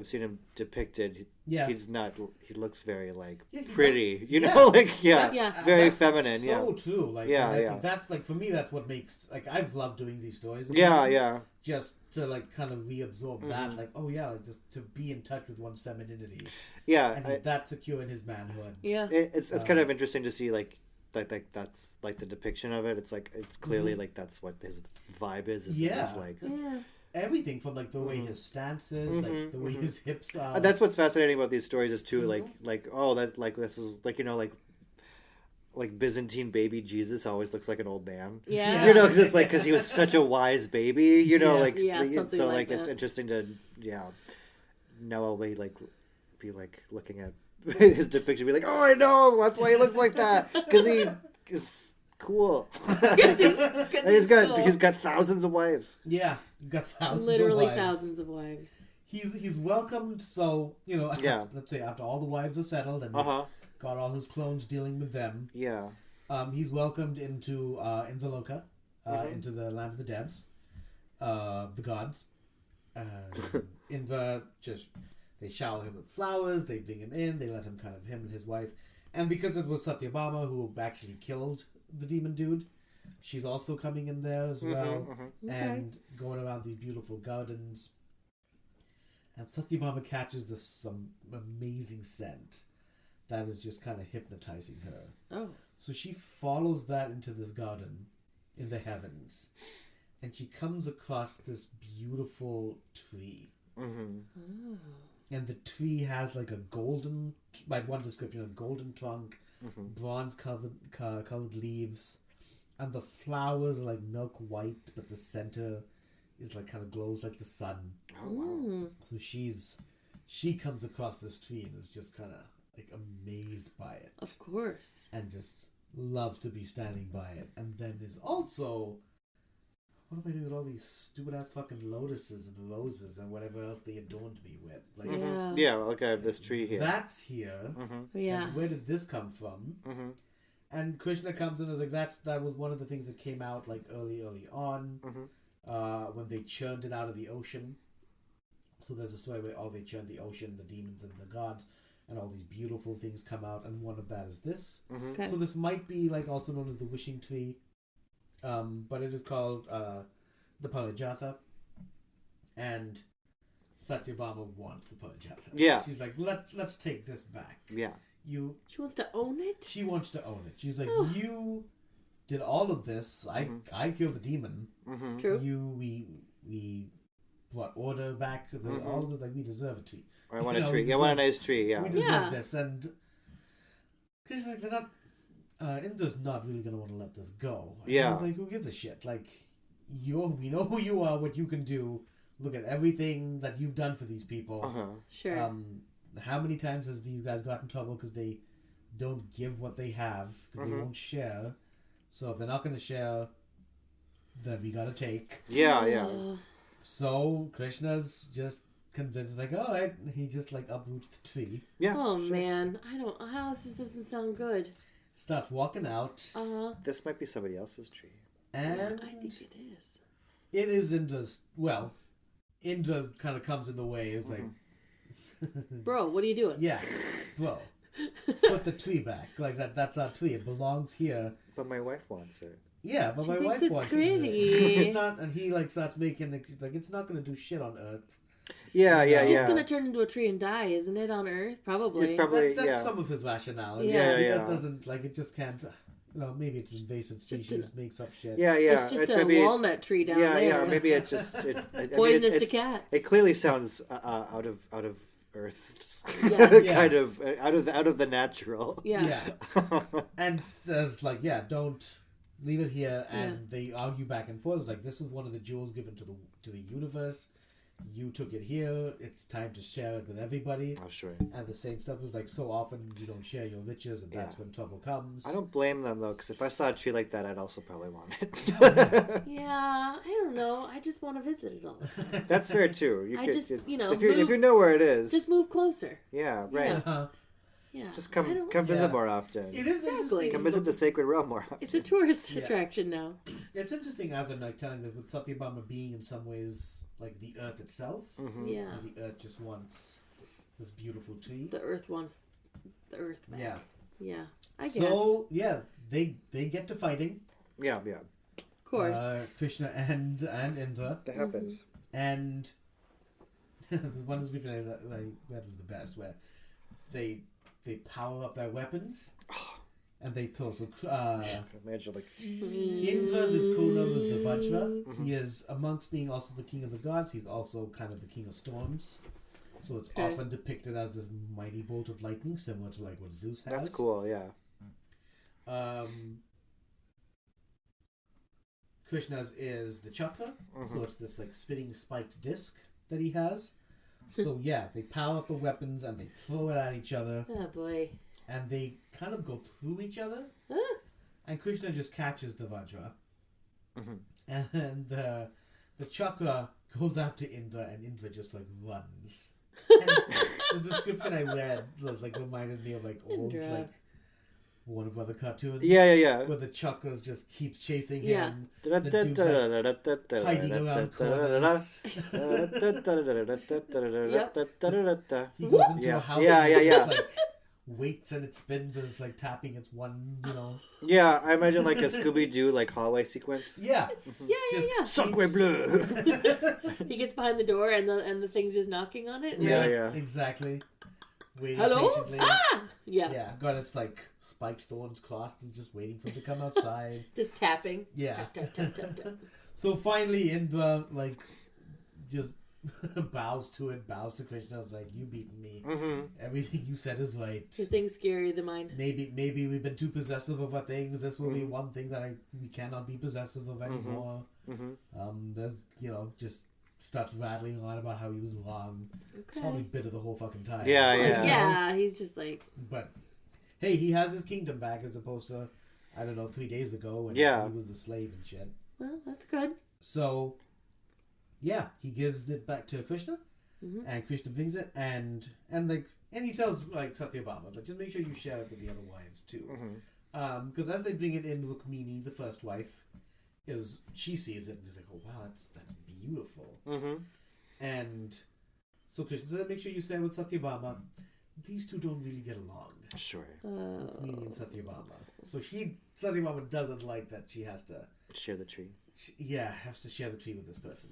seen him depicted, Yeah. he's not. He looks very Yeah, pretty. You yeah. know, like Yeah. very That's feminine. So Yeah. true. Like, Yeah, and I yeah. think that's like for me. That's what makes like I've loved doing these stories. Yeah. Yeah. Just to like kind of reabsorb that, Mhm. like, oh yeah, like just to be in touch with one's femininity, Yeah. and he's that secure in his manhood. Yeah. It's kind of interesting to see that's like the depiction of it. It's like it's clearly like that's what his vibe is. Yeah. Is like Yeah. Everything from like the way his stance is, like the way his hips are. that's what's fascinating about these stories is too like oh that's like this is like like Byzantine baby Jesus always looks like an old man. Yeah. You know, because he was such a wise baby. You know, Yeah, something so like it's that. interesting to now I'll be looking at his depiction, be like, oh, I know that's why he looks like that because he is cool. He's got thousands of wives. Yeah, you've got thousands. Literally of wives. thousands of wives. He's welcomed. So let's say after all the wives are settled and got all his clones dealing with them. Yeah. He's welcomed into Inzaloka, into the land of the Devs, the gods. They shower him with flowers. They bring him in. They let him him and his wife, and because it was Satyabhama who actually killed the demon dude, she's also coming in there as well, and going around these beautiful gardens. And Satyabhama catches some amazing scent that is just kind of hypnotizing her. Oh. So she follows that into this garden in the heavens, and she comes across this beautiful tree. Oh. And the tree has like a golden, by one description, a golden trunk, bronze colored leaves, and the flowers are like milk white, but the center is like kind of glows like the sun. Oh wow! So she comes across this tree and is just kind of like amazed by it. Of course. And just loves to be standing by it. And then there's also, what am I doing with all these stupid ass fucking lotuses and roses and whatever else they adorned me with? Like, Yeah. Look, I have this tree here. that's here. Yeah. And where did this come from? And Krishna comes in and is like, that was one of the things that came out like early on, when they churned it out of the ocean. So there's a story where they churned the ocean, the demons and the gods, and all these beautiful things come out, and one of that is this. Okay. So this might be like also known as the wishing tree, but it is called the Parijatha, and Satyabhama wants the Parijatha. Yeah. She's like, let's take this back. Yeah. She wants to own it? She wants to own it. She's like, you did all of this. I killed the demon. True. We brought order back. All of it, like, we deserve a tree. I want a tree. I want a nice tree. Yeah. We deserve this. And because like they're not, Indra's not really gonna want to let this go. And Yeah. I was like, who gives a shit? Like, we know who you are, what you can do. Look at everything that you've done for these people. Sure. how many times has these guys got in trouble because they don't give what they have, because they won't share. So if they're not going to share, then we got to take. Yeah. So Krishna's just convinced, like, all right. He just like uproots the tree. Yeah. Oh man, I don't. This doesn't sound good. Starts walking out. This might be somebody else's tree. And I think it is. it is Indra's. Well, Indra kind of comes in the way. It's like, Bro, what are you doing? yeah, bro, put the tree back. Like that's our tree. It belongs here. But my wife wants it. Yeah, but She my thinks wife it's wants pretty. it. It's not, and he like starts making like it's not going to do shit on Earth. Yeah. It's just gonna turn into a tree and die, isn't it? On Earth, probably. It's probably That's some of his rationale. Yeah. It doesn't like it just can't. Maybe it's invasive species, makes up shit. Yeah. It's just a walnut tree down there. Yeah. Maybe it just Poisonous to cats. It clearly sounds out of Earth, Yes. kind of out of the natural. Yeah. And says like, don't leave it here. And they argue back and forth. It's like, this was one of the jewels given to the universe. You took it here. It's time to share it with everybody. Oh, sure. And the same stuff was like, so often you don't share your riches, and that's when trouble comes. I don't blame them though, because if I saw a tree like that, I'd also probably want it. Yeah, I don't know. I just want to visit it all the time. That's fair too. if you know where it is, just move closer. Yeah, right. Yeah. Just come visit more often. It is Exactly. Come visit the sacred realm more often. It's a tourist attraction now. It's interesting as I'm like telling this, with Satyabama being in some ways like the earth itself. Yeah. And the earth just wants this beautiful tree. The earth wants the earth back. Yeah. Yeah. I guess. So they get to fighting. Yeah. Of course. Krishna and Indra. That happens. And there's one that was the best, where they power up their weapons. And they throw. So Imagine like Indra's is cool known as the Vajra. He is, amongst being also the king of the gods, he's also kind of the king of storms. So it's often depicted as this mighty bolt of lightning, similar to like what Zeus has. that's cool. Yeah. Krishna's is the chakra, so it's this like spinning spiked disc that he has. So they power up the weapons and they throw it at each other. Oh boy. And they kind of go through each other. And Krishna just catches the Vajra. And the chakra goes after Indra, and Indra just like runs. And the description I read was like reminded me of like old Indra. like Warner Brother cartoons. Yeah. Where the chakra just keeps chasing Yeah. him. The dude's like hiding around corners. He goes into a house. And just, like, waits and it spins and it's like tapping its one, Yeah, I imagine like a Scooby-Doo like hallway sequence. Yeah. Yeah. Sacre bleu. He gets behind the door and the thing's just knocking on it. Yeah. Exactly. Waiting Hello? patiently. Yeah. Yeah. Got its like spiked thorns crossed and just waiting for it to come outside. Just tapping. Yeah. Tap, tap, tap, tap. So finally Indra like just bows to Krishna. I was like, you beaten me. Everything you said is right. Your thing's scarier than mine. Maybe we've been too possessive of our things. This will be one thing that we cannot be possessive of anymore. There's just starts rattling on about how he was wrong. Okay. Probably bitter the whole fucking time. Yeah, he's just like. But hey, he has his kingdom back as opposed to 3 days ago when he was a slave and shit. Well, that's good. So he gives it back to Krishna, and Krishna brings it, and he tells like Satyabama, but just make sure you share it with the other wives too, because as they bring it in, Rukmini, the first wife, she sees it and is like, oh wow, that's beautiful, and so Krishna said, make sure you share with Satyabama. These two don't really get along. Sure. Rukmini and Satyabama. So Satyabama doesn't like that she has to share the tree. Has to share the tree with this person.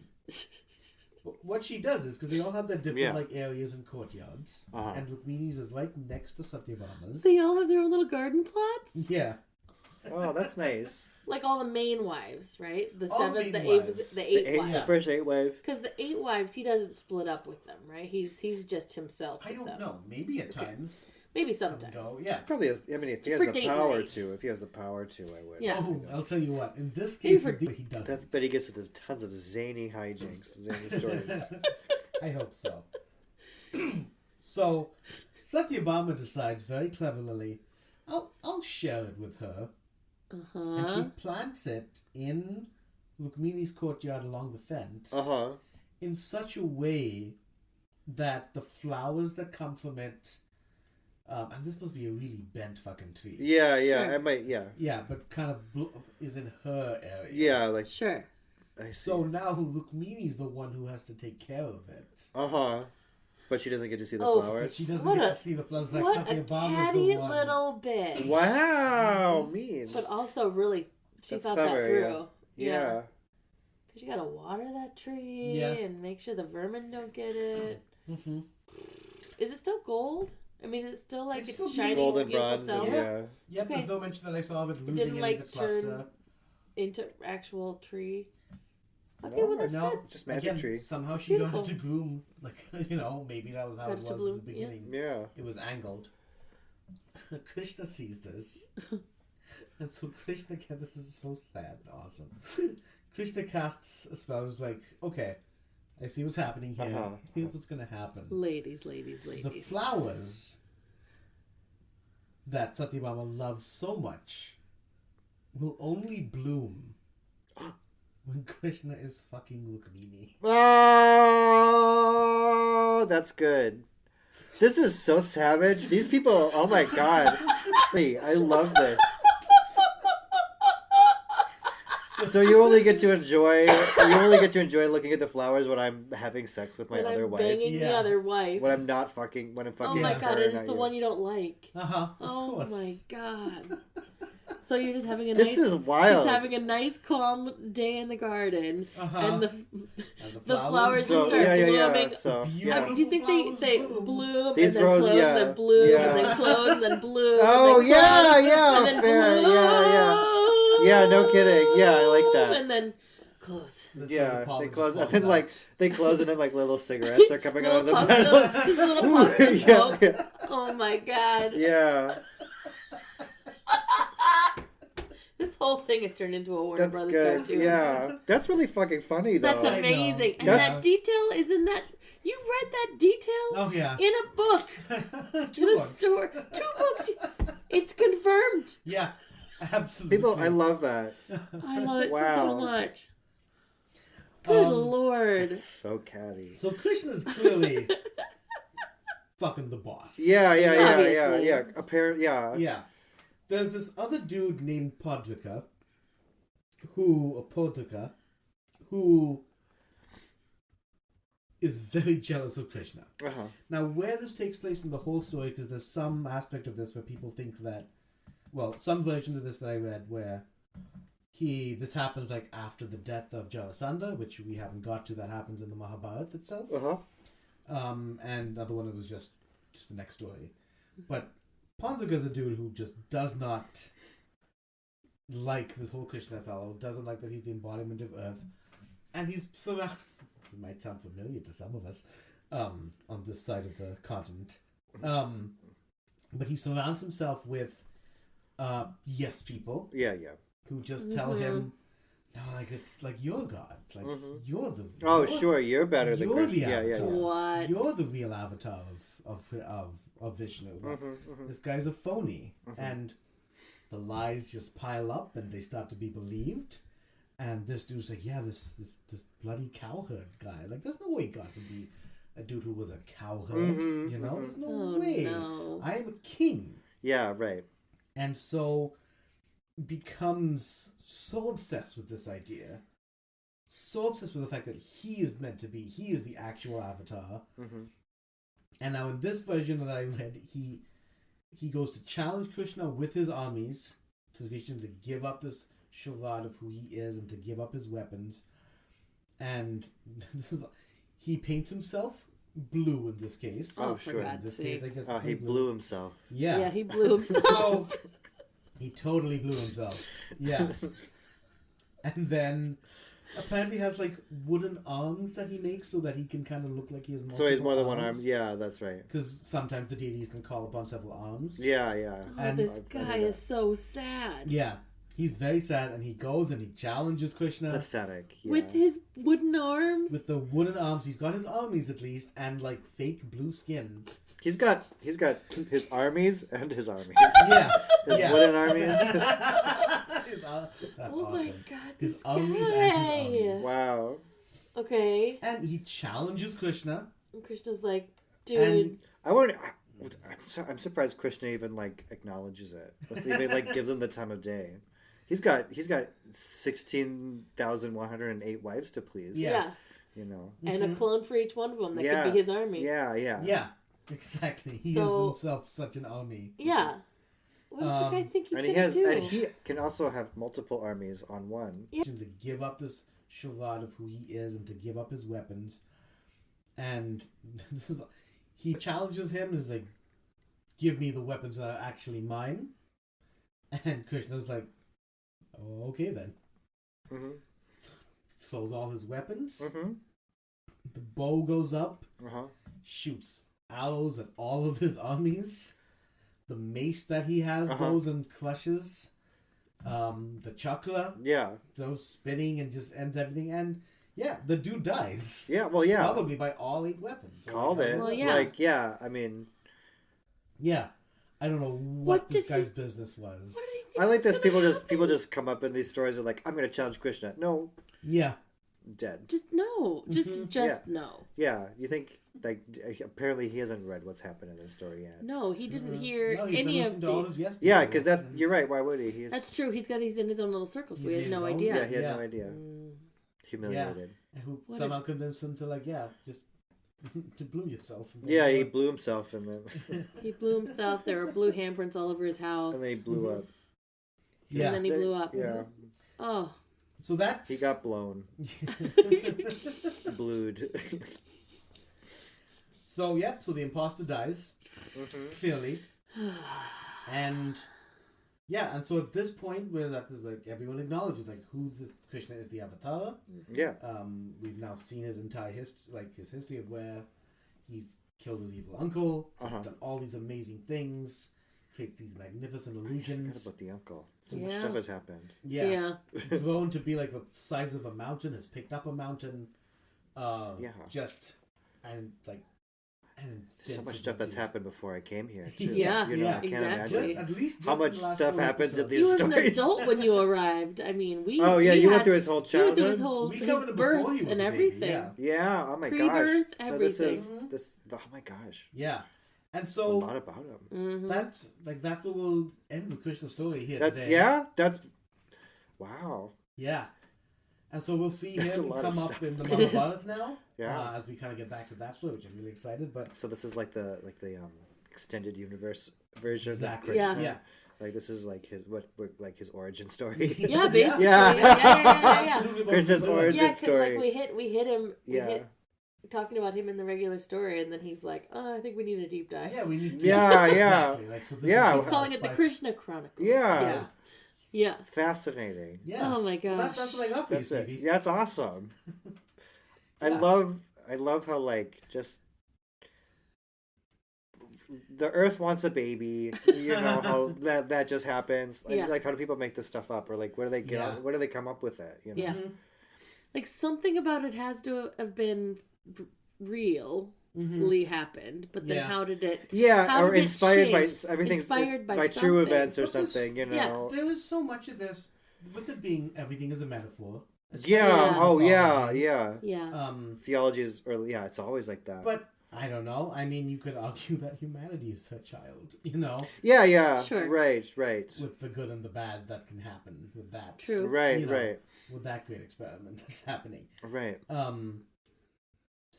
But what she does is, because they all have their different like areas and courtyards, and Rukmini's is right next to Satyabhama's. They all have their own little garden plots? Yeah. Oh, that's nice. Like all the main wives, right? The All seven, the the main eight, wives. the eight wives. The first 8 wives. Because the 8 wives, he doesn't split up with them, right? He's just himself. I with don't them. know. Maybe at times. Maybe sometimes. Yeah. Probably has. I mean, if he has For the date power night. to, I would. Yeah. Oh, I'll tell you what. In this case, Maybe he doesn't. But he gets into tons of zany hijinks, zany stories. I hope so. So Satyabhama decides very cleverly, I'll share it with her. And she plants it in Rukmini's courtyard along the fence in such a way that the flowers that come from it, and this must be a really bent fucking tree. Yeah, Sure. I might, Yeah, but kind of is in her area. Yeah, like, Sure. I see. So now Rukmini's the one who has to take care of it. But she doesn't get to see the Oh, But flowers. she doesn't What get a- to see the flowers. Like What a Satyabhama's catty the one. little bitch. Wow, mean. But also, really, she That's thought clever, that through. Yeah. Because you gotta water that tree and make sure the vermin don't get it. Mm-hmm. Is it still gold? I mean, is it still like It's it's, still shiny, Golden beautiful bronze, silver yeah. Yep, Okay. there's no mention that I saw of it It losing didn't any like of its luster. turn into actual tree. Okay, No, well that's no. good. Just magic Again, tree. somehow she got Beautiful. it to groom. Like, maybe that was how Got it it to was bloom, in the beginning. Yeah. It was angled. Krishna sees this. And so Krishna, this is so sad and awesome. Krishna casts a spell. It's like, okay, I see what's happening here. Here's what's going to happen. Ladies. The flowers that Satyabhama loves so much will only bloom when Krishna is fucking Rukmini. Oh, that's good. This is so savage. These people, oh my god. I love this. So you only get to enjoy looking at the flowers when I'm having sex with my when other I'm wife. banging the other wife. When I'm not fucking, when I'm fucking. Oh my her god, and it is not the you. one you don't like. Of Oh course. my god. So you're just having a This nice. is wild. She's having a nice, calm day in the garden, and the And flowers So, just start blooming. So, Beautiful. Do you think they flowers bloom These and then roses, close, yeah. and then bloom, Yeah. and then close, and then bloom? Oh, and then close, yeah, and then fair, bloom, yeah, no kidding. Yeah, I like that. and then close. Yeah, they close, and and then they close, and then little cigarettes are coming out of the Little metal. puffs of- just little puffs of Yeah, smoke. yeah. Oh my god. Yeah, This whole thing has turned into a Warner that's Brothers good. cartoon. Yeah, that's really fucking funny though. That's amazing. And That's- that detail is in that. You read that detail Oh, yeah. in a book. Two In a books. store. 2 books. It's confirmed. Yeah, absolutely. People, I love that. I love it so Wow. much. Good Um, lord. It's so catty. So Krishna's clearly fucking the boss. Yeah. Obviously. Apparently, yeah. Yeah. There's this other dude named Podrika, who is very jealous of Krishna. Now, where this takes place in the whole story, because there's some aspect of this where people think that, well, some version of this that I read where this happens like after the death of Jarasandha, which we haven't got to, that happens in the Mahabharata itself. And the other one that was just the next story. But Pandrika is a dude who just does not like this whole Krishna fellow, doesn't like that he's the embodiment of Earth, and he's surrounded. This might sound familiar to some of us on this side of the continent, but he surrounds himself with yes people. Yeah. Who just tell him, no, like it's like you're God, like you're the. Oh, sure, you're better than You're Krishna. the Yeah. avatar. What? You're the real avatar of Vishnu. This guy's a phony, and the lies just pile up, and they start to be believed. And this dude's like, yeah, this bloody cowherd guy. Like, there's no way God could be a dude who was a cowherd. There's no way. No. I am a king. Yeah, right. And so becomes so obsessed with this idea, so obsessed with the fact that he is the actual avatar. And now in this version that I read, he goes to challenge Krishna with his armies, to Krishna to give up this charade of who he is and to give up his weapons. And he paints himself blue in this case. Oh, for sure. God's In this sake. case, I guess it's He in blue. blew himself. Yeah, he blew himself. So he totally blew himself. Yeah. And then apparently has like wooden arms that he makes so that he can kind of look like he has multiple So he's more than one arm. arms. Yeah, that's right. Because sometimes the deities can call upon several arms. Yeah. Oh, And- this guy is so sad. Yeah. He's very sad, and he goes and he challenges Krishna Pathetic. Yeah. With his wooden arms. with the wooden arms. He's got his armies at least, and like fake blue skin. He's got his armies and his armies. Yeah. His Yeah. wooden armies. That's Oh awesome. my god, His this armies guy. and his armies. Wow. Okay. And he challenges Krishna. And Krishna's like, dude. And I'm surprised Krishna even like acknowledges it. Even like gives him the time of day. He's got 16,108 wives to please. yeah. You know. And a clone for each one of them that could be his army. Yeah. yeah, exactly. He is himself such an army. Yeah. What does the guy think he's and gonna do? And he can also have multiple armies on one. Yeah. To give up this charade of who he is and to give up his weapons. And this is he challenges him, is like, give me the weapons that are actually mine. And Krishna's like, oh, okay then. Mm-hmm. Throws all his weapons. Mm-hmm. The bow goes up. Uh-huh. Shoots arrows at all of his armies. The mace that he has goes and crushes. The chakra goes spinning and just ends everything. And yeah, the dude dies. Yeah, well, yeah. Probably by all 8 weapons. Called it. Well, yeah. Like, yeah, I mean. Yeah. I don't know what this guy's business was. I like this. People just come up in these stories and are like, I'm going to challenge Krishna. No. Yeah. Dead. Just no. Just no. Yeah. You think, like, apparently he hasn't read what's happened in this story yet. No, he didn't hear he's any been of to all his the... yes Yeah, people. because you're right. Why would he? That's true. He's in his own little circle, so he has no Yeah, idea. Yeah, he had no idea. Humiliated. And who somehow convinced him to, like, just to blow yourself. Yeah, he blew himself and then... He blew himself. There were blue handprints all over his house. and then he blew up. Yeah. And then he blew up. Yeah. Oh. So that's... He got blown. Blued. So the imposter dies, clearly. And so at this point where that is like everyone acknowledges like who this Krishna is, the avatar. Yeah. We've now seen his entire his history of where he's killed his evil uncle, done all these amazing things, create these magnificent illusions. I forgot about the uncle. So much stuff has happened. Yeah. Grown to be like the size of a mountain, has picked up a mountain. So much stuff that's happened before I came here too. Yeah, you know, I can't exactly. imagine At least how much stuff happens in these He was stories. an adult when you arrived. I mean, we. Oh yeah, we you had, went through his whole He went through childhood. his whole We his covered it birth before he was and a baby, everything. yeah. Yeah. Oh my Pre-birth, gosh. everything. So this is Oh my gosh. Yeah. And A so lot about him. Mm-hmm. that's what we'll end with Krishna's story here That's today. That's wow. Yeah. And so we'll see That's a him lot come of up stuff. in the It is. Mahabharata now. Yeah. As we kind of get back to that story, which I'm really excited. But So this is like the extended universe version exactly. of Krishna. Yeah. Like this is like his origin story. Yeah, basically. Yeah. Yeah. Absolutely what Krishna's we're doing. origin Yeah, because story. like we hit him. Yeah. Talking about him in the regular story, and then he's like, "Oh, I think we need a deep dive." Yeah, we need. Yeah, exactly. Like, so this Yeah. is He's calling it the Krishna Chronicles. Yeah. Yeah. Fascinating. Yeah. Oh my gosh. That's what I got for you, That's it. Stevie. Yeah, that's awesome. I Yeah. love how like just the Earth wants a baby. You know how that just happens. Like, Yeah. like how do people make this stuff up, or like where do they get? Yeah. Where do they come up with it? You know? Yeah. Mhm. Like something about it has to have been real. Mhm. happened, but then Yeah. how did it? Yeah, How or did it inspired by change? everything's Inspired by true something. events or But this- something. You yeah. know. There is so much of this, with it being everything is a metaphor. Yeah. Yeah. Oh yeah. Mythology. Yeah. Yeah. Theology is, or yeah, it's always like that. But I don't know. I mean, you could argue that humanity is her child. You know, yeah. Yeah. Sure. Right. with the good and the bad that can happen with that. True. Right. You know, Right. With that great experiment that's happening. Right.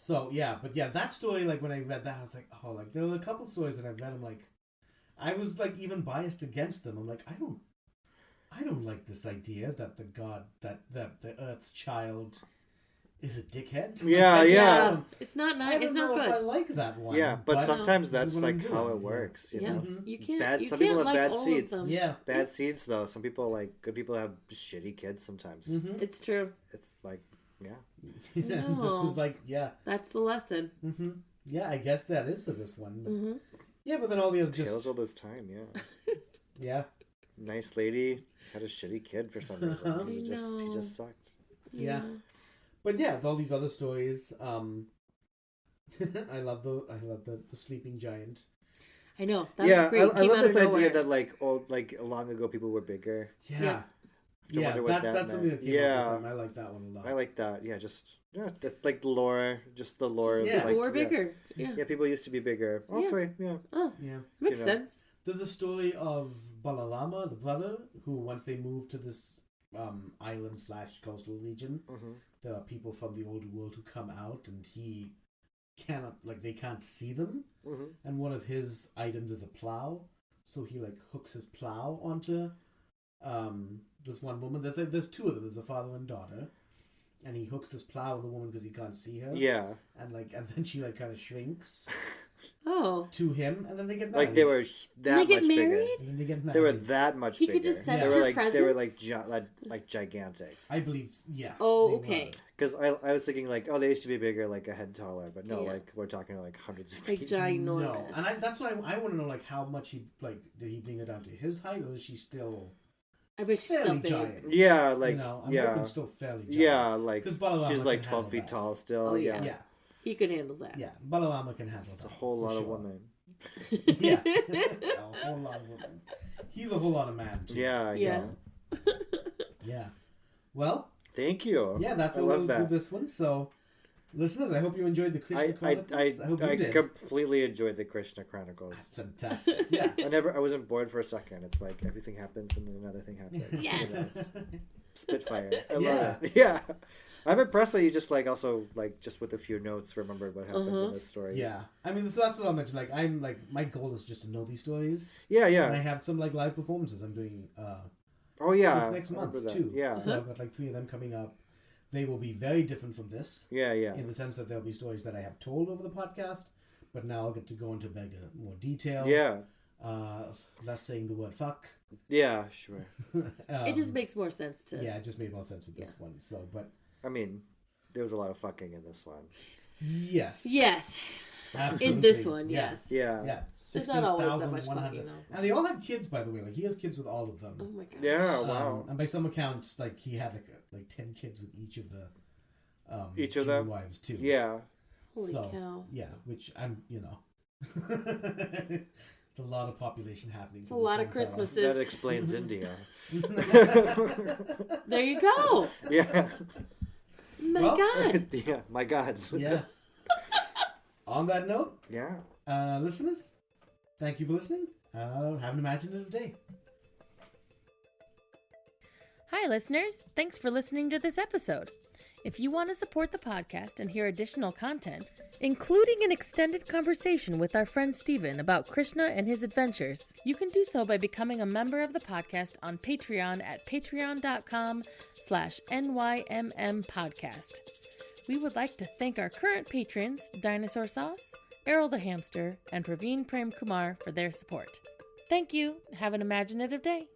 So yeah, but yeah, that story, like when I read that, I was like, oh, like there were a couple stories that I've read. I'm like, I was like even biased against them. I'm like, I don't like this idea that the God, that the Earth's child, is a dickhead. Yeah, Like, yeah. It's not I nice. don't It's know not if I good. like that one. Yeah, but sometimes this is that's what I'm like how doing, it works. You Yeah. know. Mhm. You can't. Bad- You some can't people have like bad all seeds. of them. Yeah. Bad seeds though. Some people like good people have shitty kids sometimes. Mm-hmm. It's true. It's like yeah. No. This is like That's the lesson. Mm-hmm. Yeah, I guess that is for this one. Mm-hmm. Yeah, but then all the other Tales all this time, yeah. yeah. Nice lady had a shitty kid for some reason. He know. just sucked. Yeah. But yeah, all these other stories, I love the sleeping giant. I know. That was great. I love this idea nowhere. that like long ago people were bigger. Yeah. I wonder what that that's something meant. that came up this time. I like that one a lot. I like that. Yeah, like the lore, just the lore. Yeah, like, or bigger. Yeah. Yeah, people used to be bigger. Okay, yeah. Oh, Yeah. makes sense. There's a story of Balalama, the brother, who once they moved to this island / coastal region, there are people from the old world who come out, and he cannot, they can't see them. And one of his items is a plow, so he hooks his plow onto this one woman. There's two of them. There's a father and daughter, and he hooks this plow on the woman because he can't see her. Yeah. And then she kind of shrinks. Oh. To him, and then they get married. Like they were that they get much married? bigger. And then they get married. They were that much bigger. He could just sense they were her like they were presence? like gigantic. I believe, yeah. Oh, they okay. were. Because I was thinking they used to be bigger, a head taller, but no, Yeah. we're talking hundreds of Like feet. ginormous. No, and that's what I want to know. How much he did he bring her down to his height, or is she still I bet she's still fairly big. giant? Yeah, I'm hoping still fairly giant. yeah, 'Cause Balarama she's can 12 handle feet that. tall still. Oh, yeah. Yeah, He could handle that. yeah. Balarama can handle It's that. a whole for lot of sure. women. Yeah, a whole lot of women. He's a whole lot of man too. Yeah, Yeah. Yeah. Well, Thank you. yeah, that's I what love we'll do that. this one. So, listeners, I hope you enjoyed the Krishna Chronicles. I hope you I did. completely enjoyed the Krishna Chronicles. Fantastic. Yeah. I wasn't bored for a second. It's like everything happens and then another thing happens. Yes. Spitfire. I Yeah. love it. Yeah. I'm impressed that you just also just with a few notes remembered what happens in this story. Yeah, I mean, so that's what I mentioned. I'm my goal is just to know these stories. Yeah, yeah. And I have some live performances I'm doing Oh yeah. this next I month remember that. too. Yeah. So I've got 3 of them coming up. They will be very different from this Yeah, yeah. in the sense that there'll be stories that I have told over the podcast, but now I'll get to go into more detail. Yeah. Less saying the word fuck. Yeah, sure. It just makes more sense to. Yeah, it just made more sense with this one. So, but I mean, there was a lot of fucking in this one. yes. Yes. Absolutely. In this one, yes. Yeah. Yeah. There's not always that much 16,100. fucking, though. And they all had kids, by the way. He has kids with all of them. Oh my god. Yeah, wow. And by some accounts, he had 10 kids with each of the Each of them? wives too. Yeah. Holy So, cow. Yeah, which I'm, it's a lot of population happening. It's a lot of Christmases. That explains India. There you go. Yeah. My Well, god. Yeah, my gods. Yeah. On that note, Yeah. listeners, thank you for listening. Have an imaginative day. Hi, listeners. Thanks for listening to this episode. If you want to support the podcast and hear additional content, including an extended conversation with our friend Steven about Krishna and his adventures, you can do so by becoming a member of the podcast on Patreon at patreon.com/NYMM podcast. We would like to thank our current patrons, Dinosaur Sauce, Errol the Hamster, and Praveen Prem Kumar for their support. Thank you. Have an imaginative day.